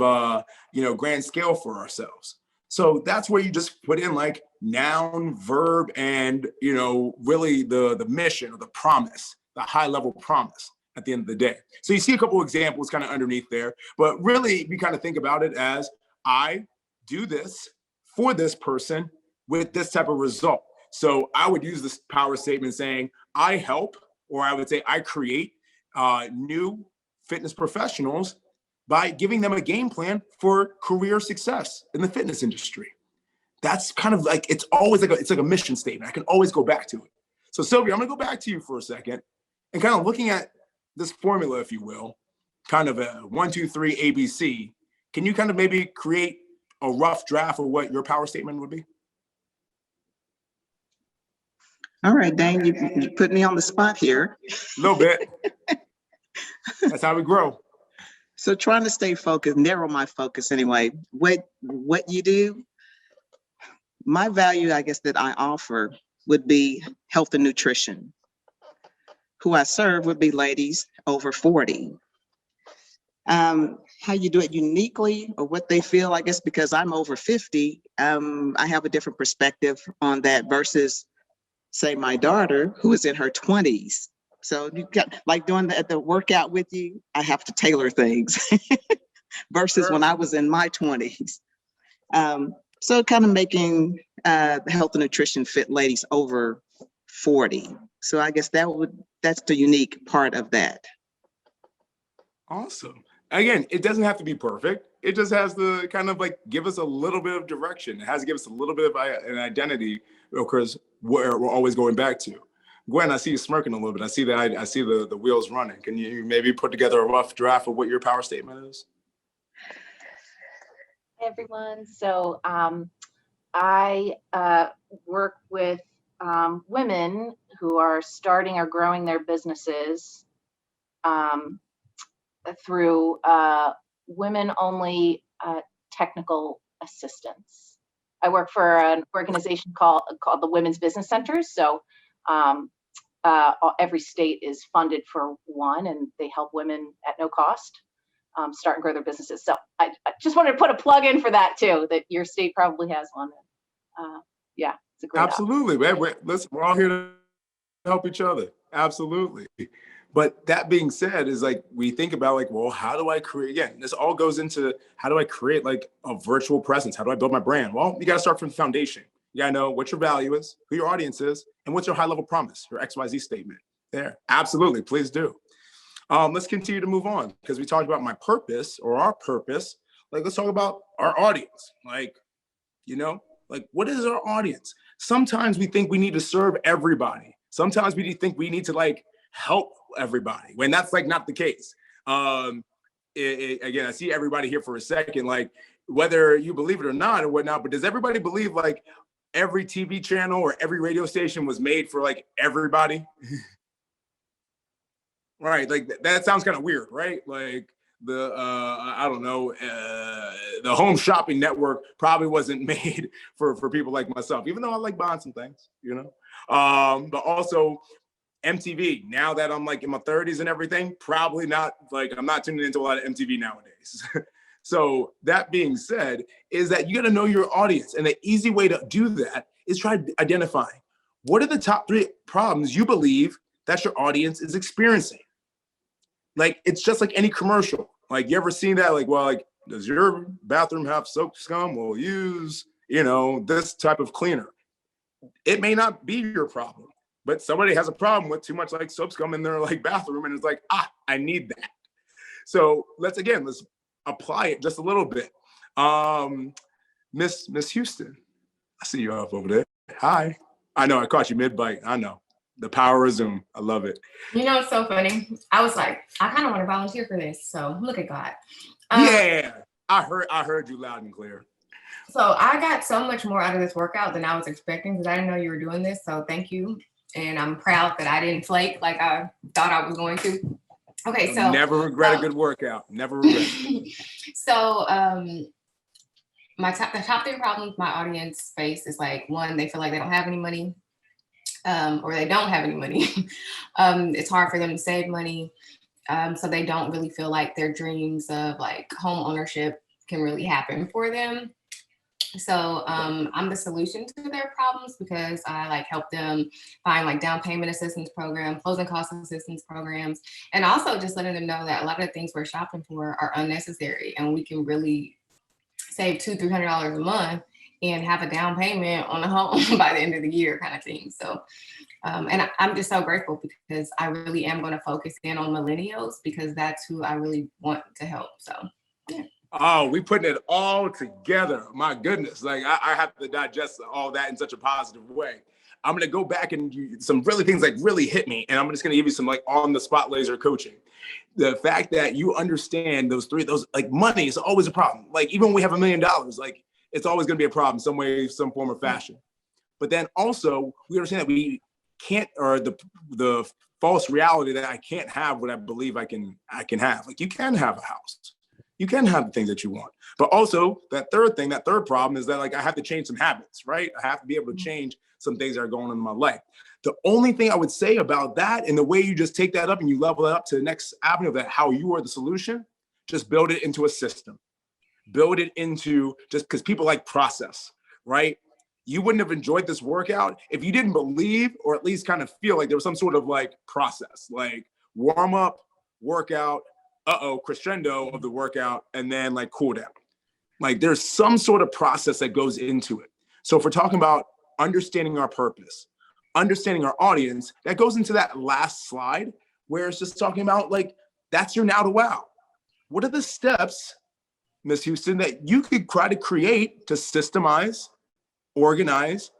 grand scale for ourselves? So that's where you just put in like noun, verb, and, really the mission or the promise, the high level promise at the end of the day. So you see a couple of examples kind of underneath there, but really we kind of think about it as, I do this for this person with this type of result. So I would use this power statement saying, I help, or I would say I create new fitness professionals by giving them a game plan for career success in the fitness industry. That's kind of like, it's always like a mission statement. I can always go back to it. So Sylvia, I'm gonna go back to you for a second and kind of looking at this formula, if you will, kind of a 1, 2, 3 ABC. Can you kind of maybe create a rough draft of what your power statement would be? All right, Dane, you put me on the spot here. A little bit. That's how we grow. So trying to stay focused, narrow my focus anyway. What you do, my value, I guess, that I offer would be health and nutrition. Who I serve would be ladies over 40. How you do it uniquely or what they feel, I guess, because I'm over 50, I have a different perspective on that versus, say, my daughter who is in her 20s. So you got like doing the workout with you, I have to tailor things versus when I was in my 20s. So kind of making health and nutrition fit ladies over 40. So I guess that's the unique part of that. Awesome. Again, it doesn't have to be perfect. It just has to kind of like give us a little bit of direction. It has to give us a little bit of an identity, because where we're always going back to. Gwen, I see you smirking a little bit. I see the wheels running. Can you maybe put together a rough draft of what your power statement is? Hey everyone. So I work with women who are starting or growing their businesses through women-only technical assistance. I work for an organization called the Women's Business Centers. So every state is funded for one, and they help women at no cost start and grow their businesses. So I just wanted to put a plug in for that too, that your state probably has one. Yeah, it's a great Absolutely, man. We're all here to help each other. Absolutely. But that being said, is like, we think about like, well, how do I create, again, this all goes into how do I create like a virtual presence? How do I build my brand? Well, you got to start from the foundation. You got to know what your value is, who your audience is, and what's your high level promise, your XYZ statement there. Absolutely. Please do. Let's continue to move on, because we talked about my purpose or our purpose. Like, let's talk about our audience. Like, you know, like, what is our audience? Sometimes we think we need to serve everybody. Sometimes we think we need to like help everybody, when that's like not the case. Again, I see everybody here for a second, like, whether you believe it or not or whatnot, but does everybody believe like every TV channel or every radio station was made for like everybody? Right, like that sounds kind of weird, right? Like the I don't know, the home shopping network probably wasn't made for people like myself, even though I like buying some things, you know. But also MTV, now that I'm like in my 30s and everything, probably not, like, I'm not tuning into a lot of MTV nowadays. So that being said, is that you got to know your audience, and the easy way to do that is try identifying what are the top 3 problems you believe that your audience is experiencing. Like, it's just like any commercial. Like, you ever seen that? Like, well, like, does your bathroom have soap scum? Well, use, you know, this type of cleaner. It may not be your problem, but somebody has a problem with too much like soap scum in their like bathroom, and it's like, I need that. So let's apply it just a little bit. Miss Houston, I see you up over there. Hi. I know I caught you mid-bite. I know. The power of Zoom. I love it. You know, it's so funny. I was like, I kind of want to volunteer for this. So look at God. Yeah, I heard you loud and clear. So I got so much more out of this workout than I was expecting, because I didn't know you were doing this. So thank you. And I'm proud that I didn't flake like I thought I was going to. Okay, so never regret a good workout. Never regret. So the top 3 problems my audience face is like, 1, they feel like they don't have any money. Or they don't have any money. It's hard for them to save money. So they don't really feel like their dreams of like home ownership can really happen for them. So I'm the solution to their problems, because I like help them find like down payment assistance program, closing cost assistance programs, and also just letting them know that a lot of the things we're shopping for are unnecessary, and we can really save $200-300 a month and have a down payment on a home by the end of the year, kind of thing. So, and I'm just so grateful, because I really am going to focus in on millennials, because that's who I really want to help. So, yeah. Oh, we putting it all together. My goodness. Like, I have to digest all that in such a positive way. I'm going to go back and do some really things like really hit me. And I'm just going to give you some like on the spot laser coaching. The fact that you understand those like money is always a problem. Like, even when we have $1 million, like, it's always going to be a problem some way, some form or fashion. But then also we understand that we can't, or the false reality that I can't have what I believe I can have. Like, you can have a house. You can have the things that you want. But also that third problem is that like I have to change some habits, right? I have to be able to change some things that are going on in my life. The only thing I would say about that, and the way you just take that up and you level it up to the next avenue of that, how you are the solution, just build it into a system. Build it into, just because people like process, right? You wouldn't have enjoyed this workout if you didn't believe, or at least kind of feel like there was some sort of like process, like warm up, workout, crescendo of the workout, and then like cool down. Like, there's some sort of process that goes into it. So if we're talking about understanding our purpose, understanding our audience, that goes into that last slide where it's just talking about like, that's your now to wow. What are the steps, Miss Houston, that you could try to create to systemize, organize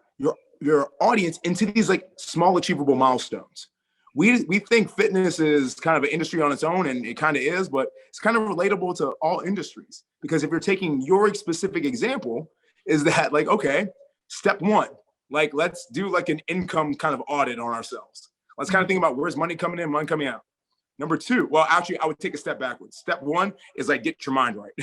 your audience into these like small achievable milestones? We think fitness is kind of an industry on its own, and it kind of is, but it's kind of relatable to all industries, because if you're taking your specific example, is that like, okay, step 1, like, let's do like an income kind of audit on ourselves. Let's kind of think about where's money coming in, money coming out. Number 2, well, actually, I would take a step backwards. Step 1 is like, get your mind right.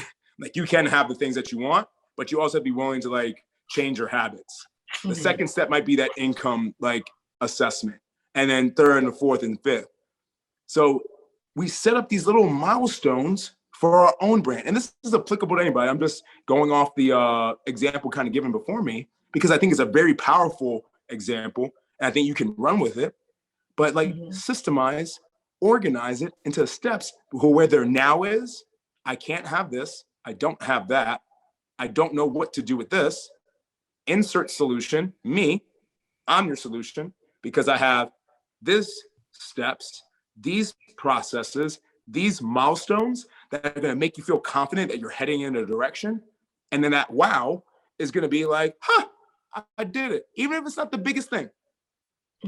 Like, you can have the things that you want, but you also have to be willing to like change your habits. The second step might be that income like assessment. And then 3rd and 4th and 5th. So we set up these little milestones for our own brand. And this is applicable to anybody. I'm just going off the example kind of given before me, because I think it's a very powerful example. And I think you can run with it. But like, systemize organize it into steps where their now is, I can't have this, I don't have that, I don't know what to do with this. Insert solution, me, I'm your solution because I have this steps, these processes, these milestones that are going to make you feel confident that you're heading in a direction. And then that wow is going to be like, I did it. Even if it's not the biggest thing.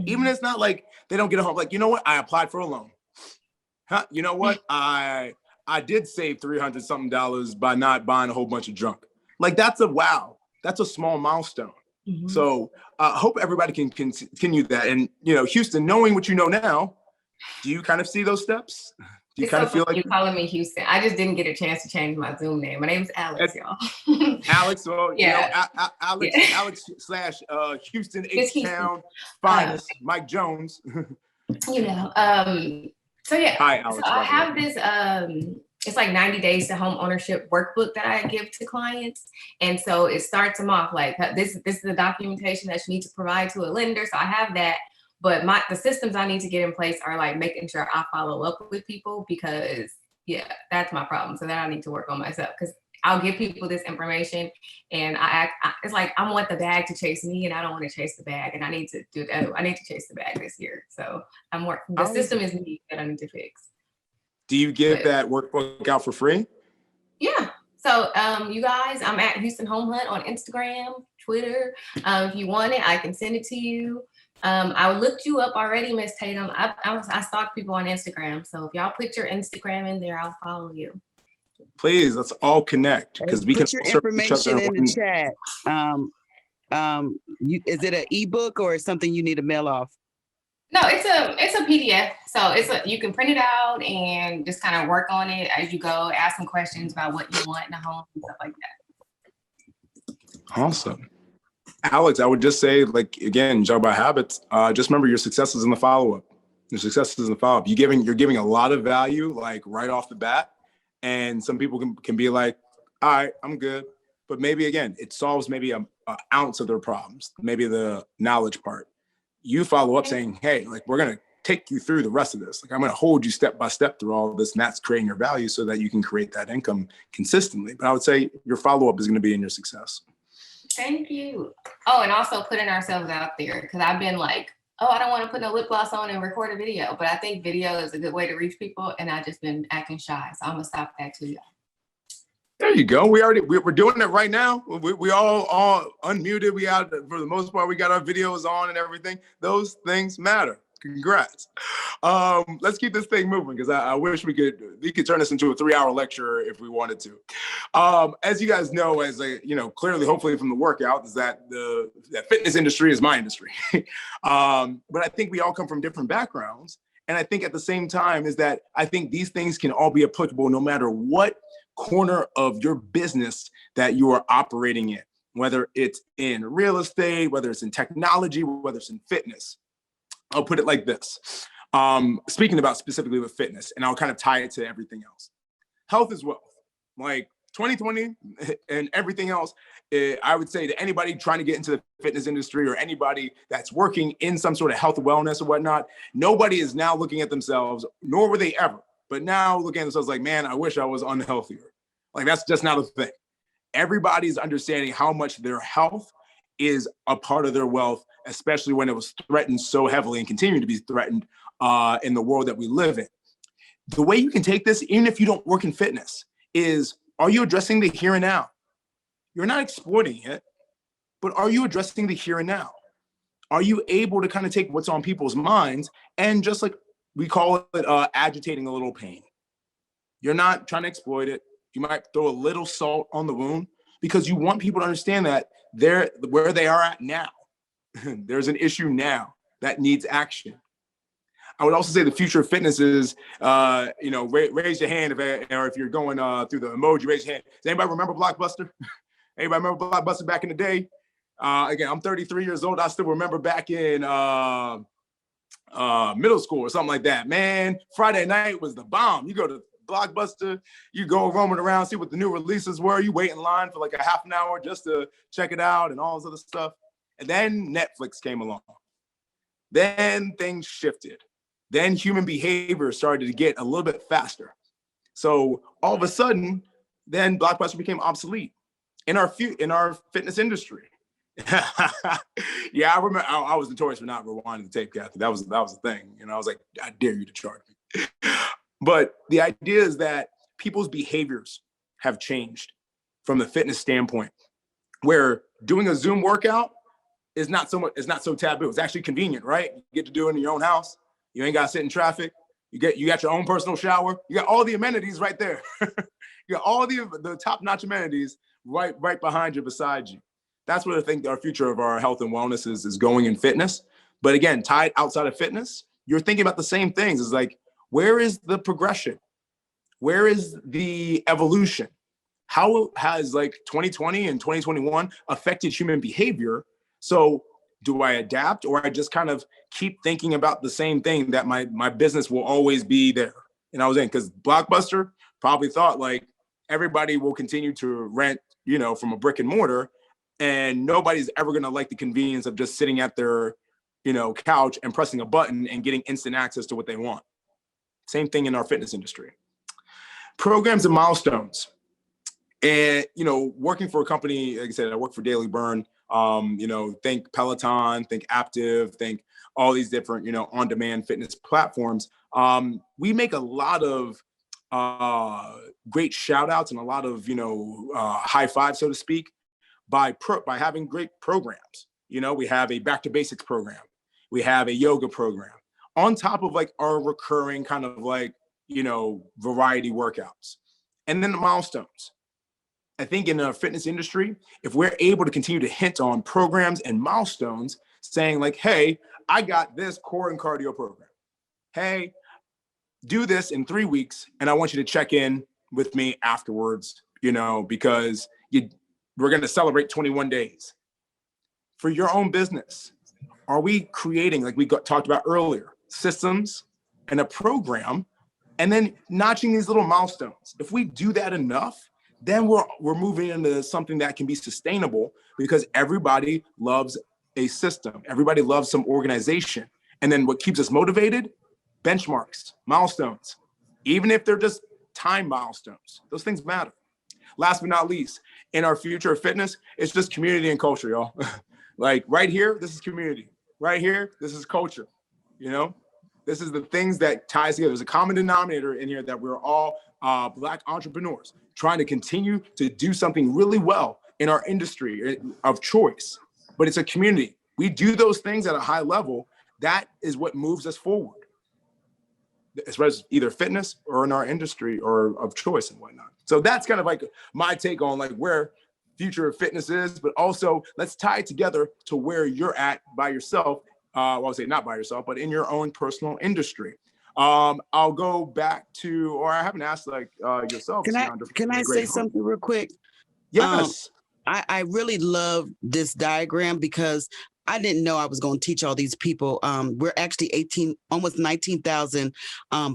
Even if it's not like they don't get a home. Like, you know what? I applied for a loan. You know what? I did save $300 something by not buying a whole bunch of junk. Like, that's a wow. That's a small milestone. So I hope everybody can continue that. And, you know, Houston, knowing what you know now, do you kind of see those steps? Do you kind of feel like you're calling me Houston? I just didn't get a chance to change my Zoom name. My name's Alex, y'all. Alex, well, yeah. You know, Alex / Houston H-Town finest, Mike Jones. You know, so yeah. Hi, Alex. So I have this, it's like 90 days to home ownership workbook that I give to clients. And so it starts them off like, this is the documentation that you need to provide to a lender. So I have that. But the systems I need to get in place are like making sure I follow up with people because yeah, that's my problem. So then I need to work on myself because I'll give people this information and it's like, I want the bag to chase me and I don't want to chase the bag and I need to do that. I need to chase the bag this year. So the system is me that I need to fix. Do you give that workbook out for free? Yeah. So you guys, I'm at Houston Home Hunt on Instagram, Twitter. If you want it, I can send it to you. I looked you up already, Miss Tatum. I stalk people on Instagram. So if y'all put your Instagram in there, I'll follow you. Please, let's all connect because we can put your information in the chat. Is it an ebook or something you need to mail off? No, it's a PDF. So you can print it out and just kind of work on it as you go. Ask some questions about what you want in a home and stuff like that. Awesome. Alex, I would just say, like, again, talk about habits. Just remember your success is in the follow-up. Your success is in the follow-up. You're giving a lot of value, like right off the bat. And some people can be like, all right, I'm good. But maybe, again, it solves maybe an ounce of their problems, maybe the knowledge part. You follow up saying, hey, like, we're going to take you through the rest of this. Like, I'm going to hold you step by step through all of this. And that's creating your value so that you can create that income consistently. But I would say your follow-up is going to be in your success. Thank you. Oh, and also putting ourselves out there because I've been like, oh, I don't want to put no lip gloss on and record a video, but I think video is a good way to reach people, and I've just been acting shy, so I'm gonna stop that too, y'all. There you go. We're doing it right now. We all unmuted. We out for the most part. We got our videos on and everything. Those things matter. Congrats. Let's keep this thing moving because I wish we could turn this into a 3-hour lecture if we wanted to. As you guys know, clearly, hopefully from the workout, is that the fitness industry is my industry. But I think we all come from different backgrounds. And I think at the same time is that I think these things can all be applicable no matter what corner of your business that you are operating in, whether it's in real estate, whether it's in technology, whether it's in fitness. I'll put it like this. Speaking about specifically with fitness, and I'll kind of tie it to everything else. Health is wealth. Like 2020 and everything else, I would say to anybody trying to get into the fitness industry or anybody that's working in some sort of health and wellness or whatnot, nobody is now looking at themselves, nor were they ever, but now looking at themselves like, man, I wish I was unhealthier. Like, that's just not a thing. Everybody's understanding how much their health is a part of their wealth, especially when it was threatened so heavily and continue to be threatened in the world that we live in. The way you can take this, even if you don't work in fitness, is, are you addressing the here and now? You're not exploiting it, but are you addressing the here and now? Are you able to kind of take what's on people's minds and just, like we call it, agitating a little pain? You're not trying to exploit it. You might throw a little salt on the wound because you want people to understand that they're where they are at now. There's an issue now that needs action. I would also say the future of fitness is, raise your hand if you're going through the emoji, raise your hand. Does anybody remember Blockbuster? Anybody remember Blockbuster back in the day? Again, I'm 33 years old. I still remember back in middle school or something like that. Man, Friday night was the bomb. You go to Blockbuster, you go roaming around, see what the new releases were. You wait in line for like a half an hour just to check it out and all this other stuff. And then Netflix came along. Then things shifted. then human behavior started to get a little bit faster. So all of a sudden, then Blockbuster became obsolete in our fitness industry. Yeah, I remember I was notorious for not rewinding the tape, Kathy. That was the thing. I was like, I dare you to charge me. But the idea is that people's behaviors have changed from the fitness standpoint, where doing a Zoom workout is not so taboo. It's actually convenient, right? You get to do it in your own house. You ain't got to sit in traffic. You got your own personal shower. You got all the amenities right there. You got all the top-notch amenities right behind you, beside you. That's what I think our future of our health and wellness is going in fitness. But again, tied outside of fitness, you're thinking about the same things. It's like, where is the progression? Where is the evolution? How has 2020 and 2021 affected human behavior? So do I adapt, or I just kind of keep thinking about the same thing that my business will always be there? And I was in, because Blockbuster probably thought everybody will continue to rent, from a brick and mortar, and nobody's ever going to like the convenience of just sitting at their, couch and pressing a button and getting instant access to what they want. Same thing in our fitness industry. Programs and milestones. And, working for a company, like I said, I work for Daily Burn. Think Peloton, think Active, think all these different, on-demand fitness platforms. We make a lot of great shout outs and a lot of, high fives, so to speak, by having great programs. We have a back to basics program. We have a yoga program on top of our recurring kind of variety workouts. And then the milestones. I think in the fitness industry, if we're able to continue to hint on programs and milestones, saying hey, I got this core and cardio program. Hey, do this in 3 weeks, and I want you to check in with me afterwards, because we're going to celebrate 21 days. For your own business, are we creating, like we talked about earlier, systems and a program, and then notching these little milestones? If we do that enough, then we're moving into something that can be sustainable, because everybody loves a system. Everybody loves some organization. And then what keeps us motivated? Benchmarks, milestones. Even if they're just time milestones, those things matter. Last but not least, in our future of fitness, it's just community and culture, y'all. Right here, this is community. Right here, this is culture. This is the things that ties together. There's a common denominator in here that we're all Black entrepreneurs trying to continue to do something really well in our industry of choice. But it's a community. We do those things at a high level. That is what moves us forward, as far as either fitness or in our industry or of choice and whatnot. So that's kind of my take on where future of fitness is, but also let's tie it together to where you're at by yourself. I'll say not by yourself, but in your own personal industry. I'll go back to, or I haven't asked yourself. Can I say something real quick? Yes. I really love this diagram, because I didn't know I was going to teach all these people. We're actually almost 19,000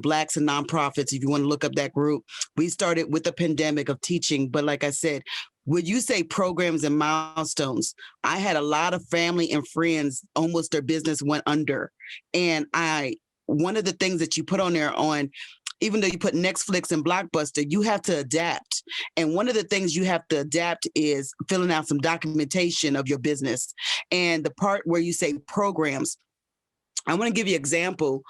Blacks and nonprofits. If you want to look up that group, we started with the pandemic of teaching. But like I said, when you say programs and milestones, I had a lot of family and friends, almost their business went under. And one of the things that you put on there even though you put Netflix and Blockbuster, you have to adapt. And one of the things you have to adapt is filling out some documentation of your business. And the part where you say programs, I want to give you an example.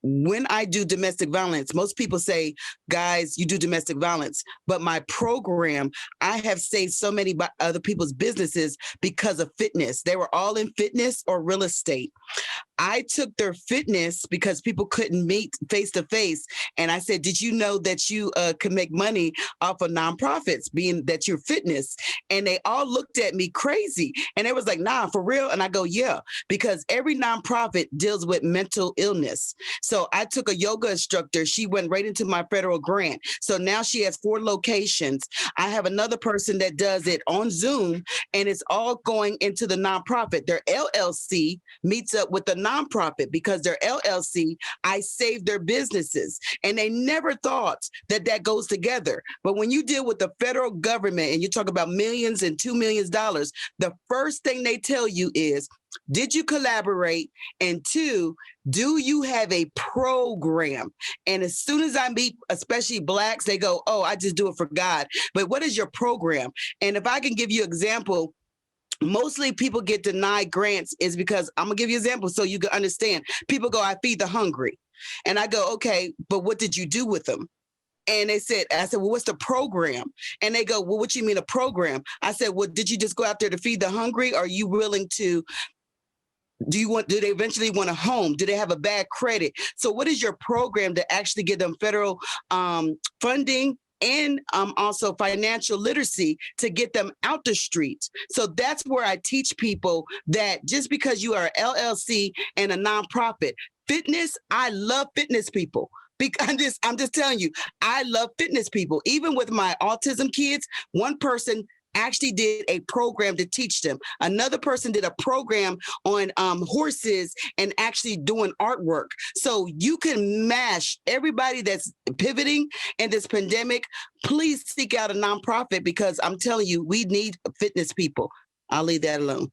When I do domestic violence, most people say, guys, you do domestic violence. But my program, I have saved so many other people's businesses because of fitness. They were all in fitness or real estate. I took their fitness because people couldn't meet face to face. And I said, did you know that you can make money off of nonprofits, being that you're fitness? And they all looked at me crazy. And they was like, nah, for real? And I go, yeah, because every nonprofit deals with mental illness. So I took a yoga instructor. She went right into my federal grant. So now she has 4 locations. I have another person that does it on Zoom, and it's all going into the nonprofit. Their LLC meets up with the nonprofit because they're LLC. I saved their businesses, and they never thought that that goes together. But when you deal with the federal government and you talk about millions and $2 million, the first thing they tell you is, did you collaborate? And two, do you have a program? And as soon as I meet, especially Blacks, they go, oh, I just do it for God. But what is your program? And if I can give you an example, mostly people get denied grants is because, I'm gonna give you an example so you can understand. People go, I feed the hungry. And I go, okay, but what did you do with them? And I said, well, what's the program? And they go, well, what you mean a program? I said, well, did you just go out there to feed the hungry? Are you willing to, do they eventually want a home? Do they have a bad credit? So what is your program to actually give them federal funding and also financial literacy to get them out the streets? So that's where I teach people that just because you are an LLC and a nonprofit, fitness, I love fitness people. Because I'm just telling you, I love fitness people. Even with my autism kids, one person actually did a program to teach them. Another person did a program on horses and actually doing artwork. So you can mash everybody that's pivoting in this pandemic. Please seek out a nonprofit because I'm telling you, we need fitness people. I'll leave that alone.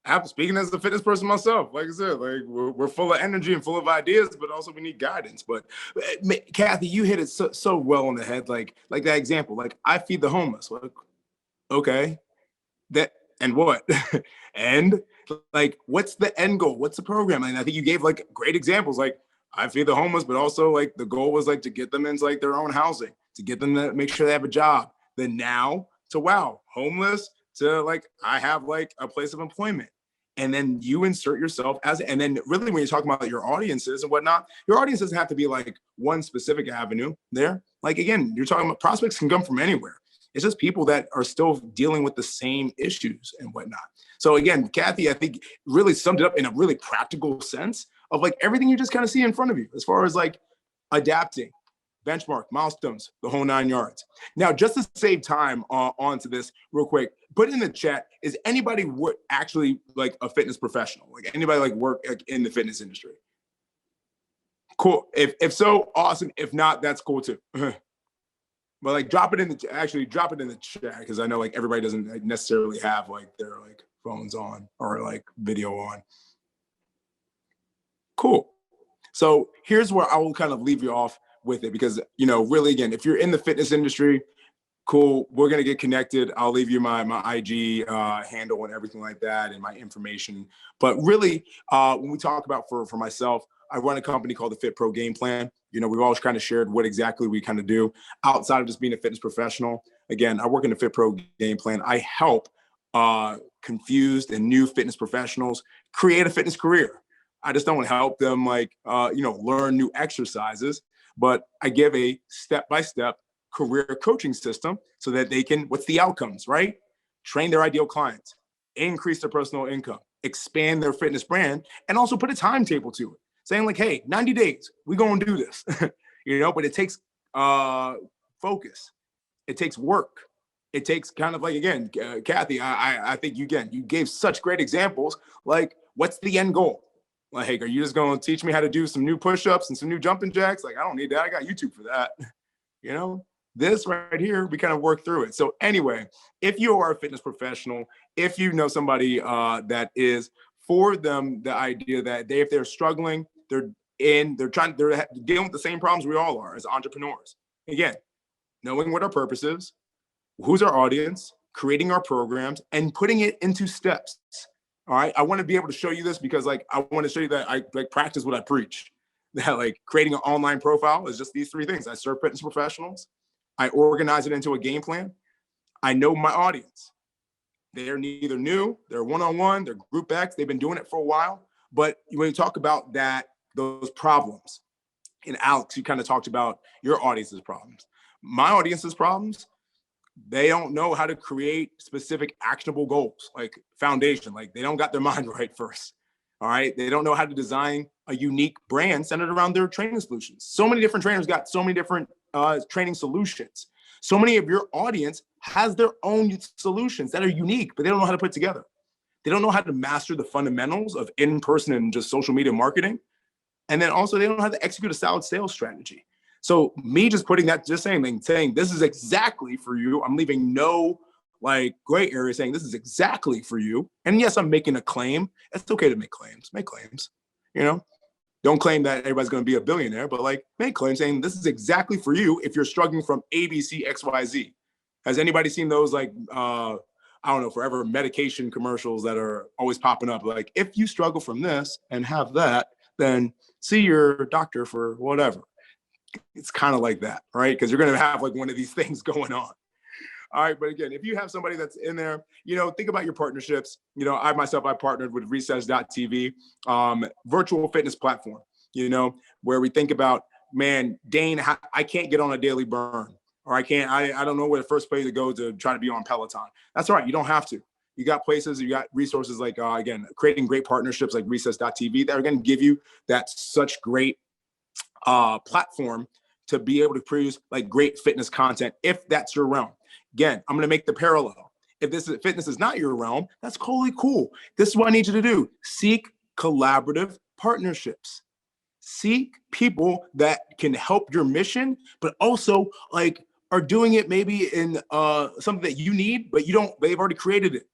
I'm speaking as a fitness person myself. Like I said, like we're full of energy and full of ideas, but also we need guidance. But Kathy, you hit it so well on the head. Like that example, like I feed the homeless. Like, okay, that and what? And like, what's the end goal? What's the program? And I think you gave like great examples. Like I feed the homeless, but also like the goal was like to get them into like their own housing, to get them to make sure they have a job. Then now to wow, homeless to like I have like a place of employment. And then you insert yourself and then really when you're talking about your audiences and whatnot, your audience doesn't have to be like one specific avenue there. Like, again, you're talking about prospects can come from anywhere. It's just people that are still dealing with the same issues and whatnot. So again, Kathy, I think really summed it up in a really practical sense of like everything you just kind of see in front of you as far as like adapting, benchmark, milestones, the whole 9 yards. Now, just to save time onto this real quick, put in the chat, is anybody actually like a fitness professional? Like anybody like work like, in the fitness industry? Cool. If so, awesome. If not, that's cool too. But like drop it in the chat because I know like everybody doesn't like, necessarily have like their like phones on or like video on. Cool. So here's where I will kind of leave you off with it because, you know, really, again, if you're in the fitness industry, cool, we're going to get connected. I'll leave you my IG handle and everything like that and my information. But really, when we talk about for myself, I run a company called the Fit Pro Game Plan. You know, we've always kind of shared what exactly we kind of do outside of just being a fitness professional. Again, I work in the Fit Pro Game Plan. I help confused and new fitness professionals create a fitness career. I just don't help them like, you know, learn new exercises, but I give a step-by-step career coaching system so that they can, what's the outcomes, right? Train their ideal clients, increase their personal income, expand their fitness brand, and also put a timetable to it. Saying like, hey, 90 days, we're going to do this, you know, but it takes focus. It takes work. It takes kind of like, again, Kathy, I think you gave such great examples. Like, what's the end goal? Like, hey, are you just going to teach me how to do some new push-ups and some new jumping jacks? Like, I don't need that. I got YouTube for that. You know, this right here, we kind of work through it. So anyway, if you are a fitness professional, if you know somebody that is for them, the idea that if they're struggling, they're dealing with the same problems we all are as entrepreneurs. Again, knowing what our purpose is, who's our audience, creating our programs, and putting it into steps. All right. I want to be able to show you this because like, I want to show you that I like practice what I preach. That like creating an online profile is just these three things. I serve fitness professionals. I organize it into a game plan. I know my audience. They're neither new, they're one-on-one, they're group X. They've been doing it for a while. But when you talk about those problems, and Alex, you kind of talked about your audience's problems. My audience's problems, they don't know how to create specific actionable goals, like foundation, like they don't got their mind right first. All right. They don't know how to design a unique brand centered around their training solutions. So many different trainers got so many different training solutions. So many of your audience has their own solutions that are unique, but they don't know how to put together. They don't know how to master the fundamentals of in-person and just social media marketing. And then also they don't know how to execute a solid sales strategy. So me just putting that, just saying this is exactly for you. I'm leaving no like gray area, saying this is exactly for you. And yes, I'm making a claim. It's okay to make claims, you know? Don't claim that everybody's going to be a billionaire, but like make claims saying this is exactly for you if you're struggling from ABC, XYZ. Has anybody seen those like, I don't know, forever medication commercials that are always popping up? Like, if you struggle from this and have that, then see your doctor for whatever. It's kind of like that, right? Because you're going to have like one of these things going on. All right. But again, if you have somebody that's in there, you know, think about your partnerships. You know, I partnered with recess.tv, virtual fitness platform, you know, where we think about, man, Dane, I can't get on a daily burn, or I don't know where the first place to go to try to be on Peloton. That's all right. You don't have to. You got places, you got resources like, again, creating great partnerships like recess.tv that are going to give you that such great platform to be able to produce like great fitness content if that's your realm. Again, I'm going to make the parallel. If fitness is not your realm, that's totally cool. This is what I need you to do. Seek collaborative partnerships. Seek people that can help your mission, but also like are doing it maybe in something that you need, but they've already created it.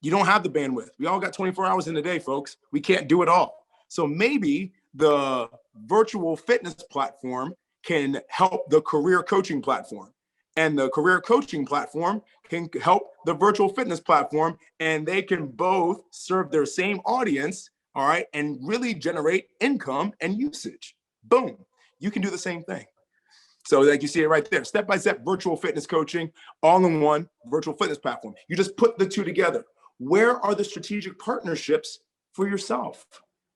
You don't have the bandwidth. We all got 24 hours in a day, folks. We can't do it all. So maybe the virtual fitness platform can help the career coaching platform. And the career coaching platform can help the virtual fitness platform, and they can both serve their same audience, all right, and really generate income and usage. Boom, you can do the same thing. So like you see it right there, step-by-step virtual fitness coaching, all in one virtual fitness platform. You just put the two together. Where are the strategic partnerships for yourself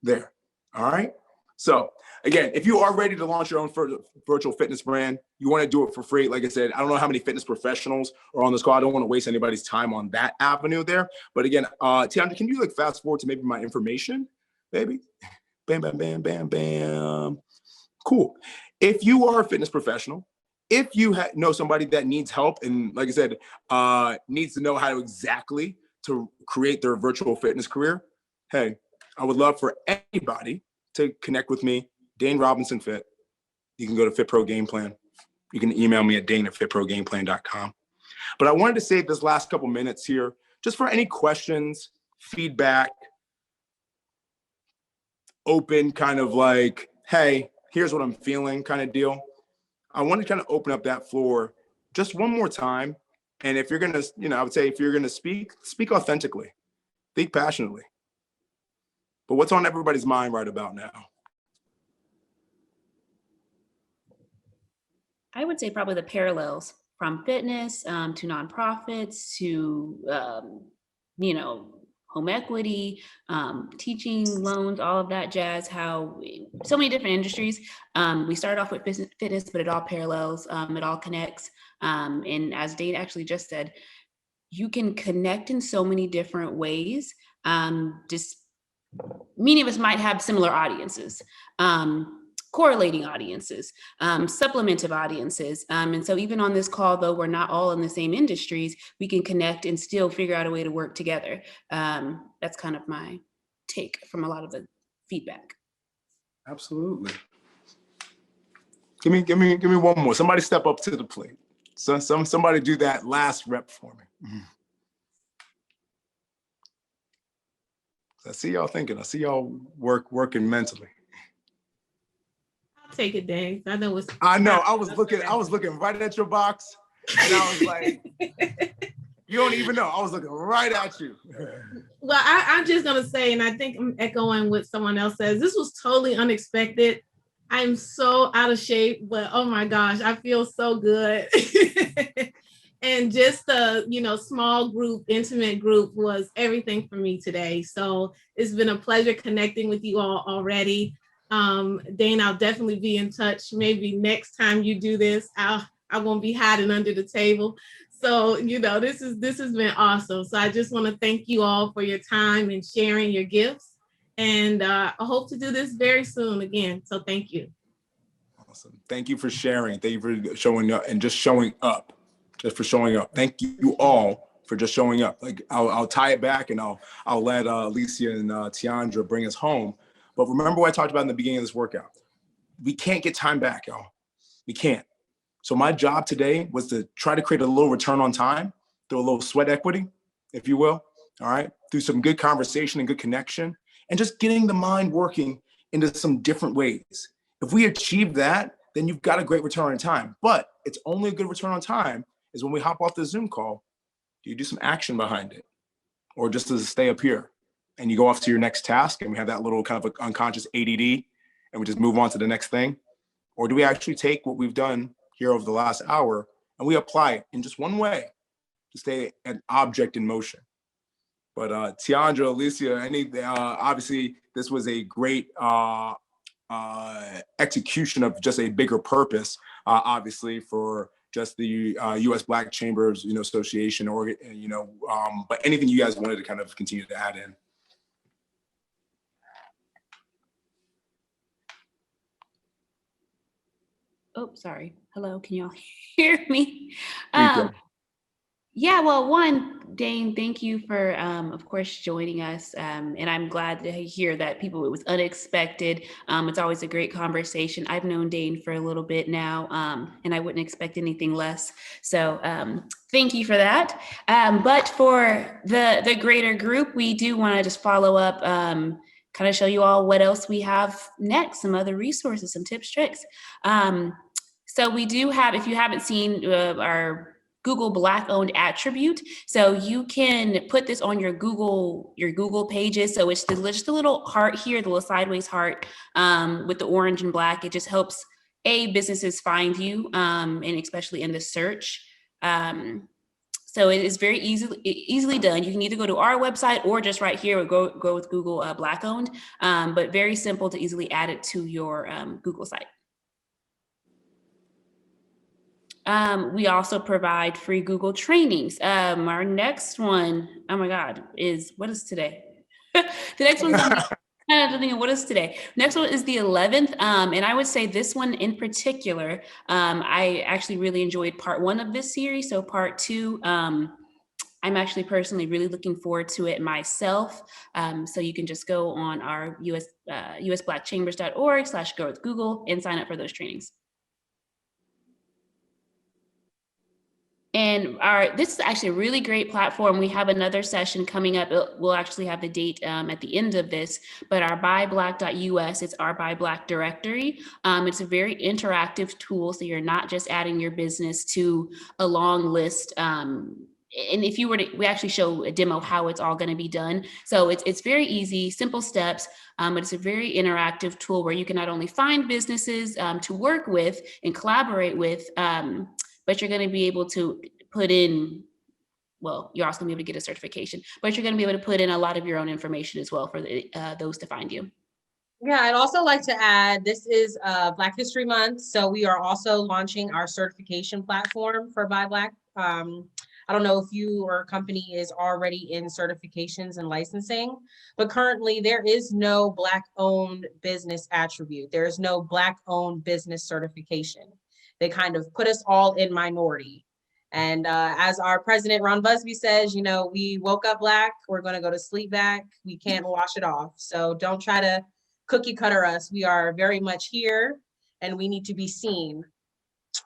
there? All right. So again, if you are ready to launch your own virtual fitness brand, you want to do it for free. Like I said, I don't know how many fitness professionals are on this call. I don't want to waste anybody's time on that avenue there. But again, Tiandra, can you like fast forward to maybe my information, baby? Bam, bam, bam, bam, bam. Cool. If you are a fitness professional, if you know somebody that needs help and like I said, needs to know how exactly to create their virtual fitness career, hey, I would love for anybody to connect with me, Dane Robinson Fit. You can go to Fit Pro Game Plan. You can email me at dane@fitprogameplan.com. But I wanted to save this last couple minutes here just for any questions, feedback, open kind of like, hey, here's what I'm feeling kind of deal. I want to kind of open up that floor just one more time. And if you're going to, you know, I would say if you're going to speak authentically, speak passionately. But what's on everybody's mind right about now? I would say probably the parallels from fitness to nonprofits to, you know, home equity, teaching, loans, all of that jazz, how so many different industries. We started off with fitness, but it all parallels, it all connects. And as Dane actually just said, you can connect in so many different ways. Just many of us might have similar audiences, correlating audiences, supplementive audiences. And so even on this call, though we're not all in the same industries, we can connect and still figure out a way to work together. That's kind of my take from a lot of the feedback. Absolutely. Give me one more. Somebody step up to the plate. Somebody do that last rep for me. I see y'all thinking. I see y'all working mentally. I'll take it, Dane. I know. I was looking right at your box, and I was like, you don't even know. I was looking right at you. Well, I'm just gonna say, and I think I'm echoing what someone else says. This was totally unexpected. I'm so out of shape, but oh my gosh, I feel so good. And just the, you know, small group, intimate group was everything for me today. So it's been a pleasure connecting with you all already. Dane, I'll definitely be in touch. Maybe next time you do this, I won't be hiding under the table. So, you know, this has been awesome. So I just want to thank you all for your time and sharing your gifts. And I hope to do this very soon again. So thank you. Awesome. Thank you for sharing. Thank you for showing up and just showing up. Just for showing up. Thank you all for just showing up. Like I'll tie it back and I'll let Alicia and Tiandra bring us home. But remember what I talked about in the beginning of this workout. We can't get time back, y'all. We can't. So my job today was to try to create a little return on time through a little sweat equity, if you will. All right. Through some good conversation and good connection and just getting the mind working into some different ways. If we achieve that, then you've got a great return on time. But it's only a good return on time is when we hop off the Zoom call, you do some action behind it, or just to stay up here and you go off to your next task and we have that little kind of unconscious ADD and we just move on to the next thing? Or do we actually take what we've done here over the last hour and we apply it in just one way to stay an object in motion? But Tiandra, Alicia, obviously this was a great execution of just a bigger purpose, obviously for just the U.S. Black Chambers, Association, or but anything you guys wanted to kind of continue to add in. Oh, sorry. Hello, can y'all hear me? Please, Yeah, well, one, Dane, thank you for, of course, joining us. And I'm glad to hear that it was unexpected. It's always a great conversation. I've known Dane for a little bit now, and I wouldn't expect anything less. So thank you for that. But for the greater group, we do want to just follow up, kind of show you all what else we have next, some other resources, some tips, tricks. So we do have, if you haven't seen our Google Black owned attribute. So you can put this on your Google pages. So it's just a little heart here, the little sideways heart with the orange and black. It just helps businesses find you, and especially in the search. So it is very easily done. You can either go to our website or just right here, go with Google Black owned, but very simple to easily add it to your Google site. We also provide free Google trainings. Our next one, oh my God, what is today? The next one's what is today? Next one is the 11th. And I would say this one in particular, I actually really enjoyed part 1 of this series. So part 2, I'm actually personally really looking forward to it myself. So you can just go on our usblackchambers.org/growwithgoogle and sign up for those trainings. And this is actually a really great platform. We have another session coming up. We'll actually have the date at the end of this, but our buyblack.U.S, it's our Buy Black directory. It's a very interactive tool. So you're not just adding your business to a long list. And if you were to, we actually show a demo how it's all going to be done. So it's very easy, simple steps, but it's a very interactive tool where you can not only find businesses to work with and collaborate with, but you're going to be able to put in, well, you're also going to be able to get a certification, but you're going to be able to put in a lot of your own information as well for those to find you. Yeah, I'd also like to add, this is Black History Month, so we are also launching our certification platform for Buy Black. I don't know if you or a company is already in certifications and licensing, but currently there is no Black-owned business attribute. There is no Black-owned business certification. They kind of put us all in minority. And as our president, Ron Busby, says, we woke up Black, we're going to go to sleep back. We can't wash it off. So don't try to cookie cutter us. We are very much here and we need to be seen.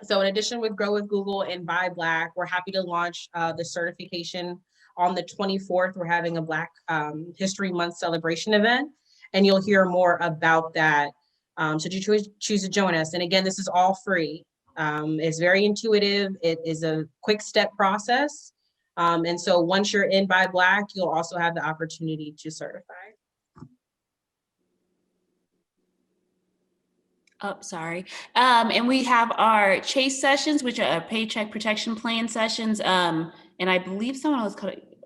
So in addition with Grow with Google and Buy Black, we're happy to launch the certification on the 24th. We're having a Black History Month celebration event, and you'll hear more about that. So you choose to join us. And again, this is all free. It's very intuitive. It is a quick step process. And so once you're in Buy Black, you'll also have the opportunity to certify. Oh, sorry. And we have our Chase sessions, which are paycheck protection plan sessions. And I believe someone else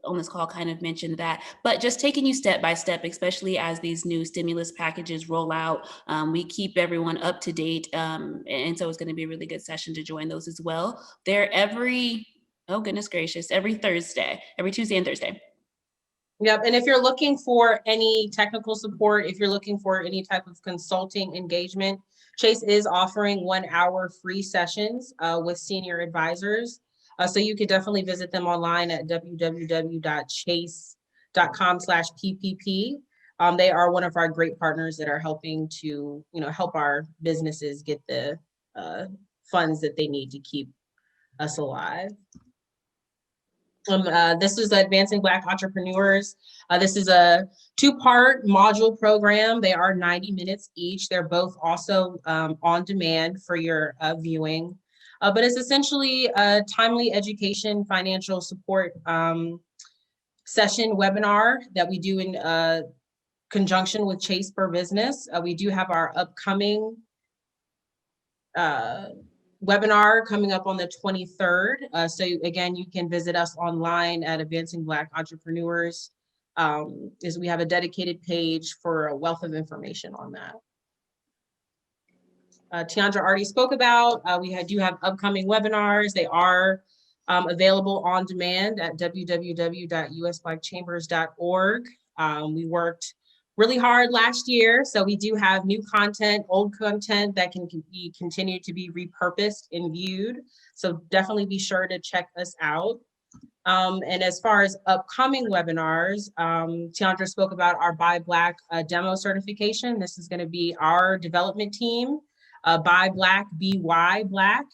on this call kind of mentioned that, but just taking you step by step, especially as these new stimulus packages roll out, we keep everyone up to date. And so it's going to be a really good session to join those as well. They're every Thursday, every Tuesday and Thursday. Yep. And if you're looking for any technical support, if you're looking for any type of consulting engagement, Chase is offering 1 hour free sessions with senior advisors. So you could definitely visit them online at www.chase.com/PPP. They are one of our great partners that are helping to, help our businesses get the funds that they need to keep us alive. This is Advancing Black Entrepreneurs. This is a 2-part module program. They are 90 minutes each. They're both also on demand for your viewing. But it's essentially a timely education, financial support session webinar that we do in conjunction with Chase for Business. We do have our upcoming webinar coming up on the 23rd. So again, you can visit us online at Advancing Black Entrepreneurs. We have a dedicated page for a wealth of information on that. Tiandra already spoke about, we do have upcoming webinars. They are available on demand at www.ussblackchambers.org. We worked really hard last year, so we do have new content, old content that can be continued to be repurposed and viewed. So definitely be sure to check us out. And as far as upcoming webinars, Tiandra spoke about our Buy Black demo certification. This is going to be our development team. Buy Black, BY Black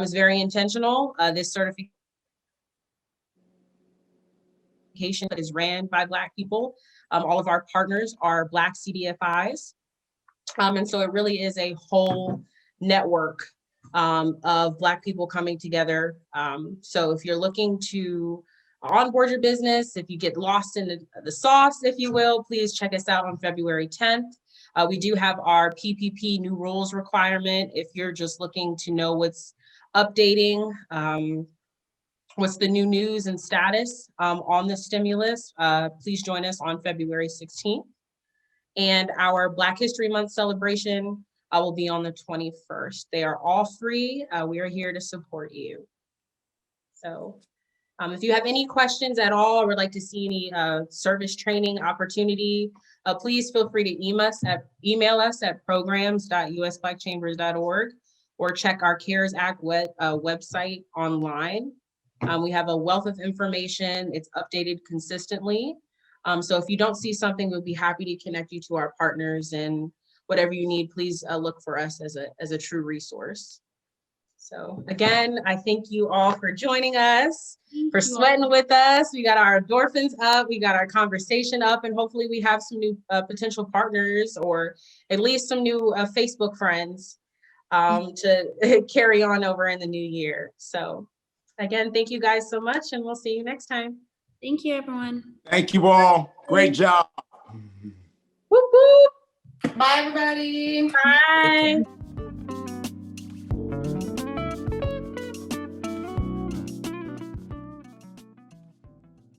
is very intentional. This certification is ran by Black people. All of our partners are Black CDFIs. And so it really is a whole network of Black people coming together. So if you're looking to onboard your business, if you get lost in the sauce, if you will, please check us out on February 10th. We do have our PPP new rules requirement. If you're just looking to know what's updating, what's the new news and status on the stimulus, please join us on February 16th. And our Black History Month celebration will be on the 21st. They are all free. We are here to support you. So if you have any questions at all or would like to see any service training opportunity, please feel free to email us at programs.ussblackchambers.org or check our CARES Act website online. We have a wealth of information. It's updated consistently. So if you don't see something, we'll be happy to connect you to our partners, and whatever you need, please look for us as a true resource. So again, I thank you all for joining us, for sweating with us. We got our endorphins up, we got our conversation up, and hopefully we have some new potential partners, or at least some new Facebook friends to carry on over in the new year. So again, thank you guys so much, and we'll see you next time. Thank you, everyone. Thank you all. Great job. Whoop, whoop. Bye, everybody. Bye.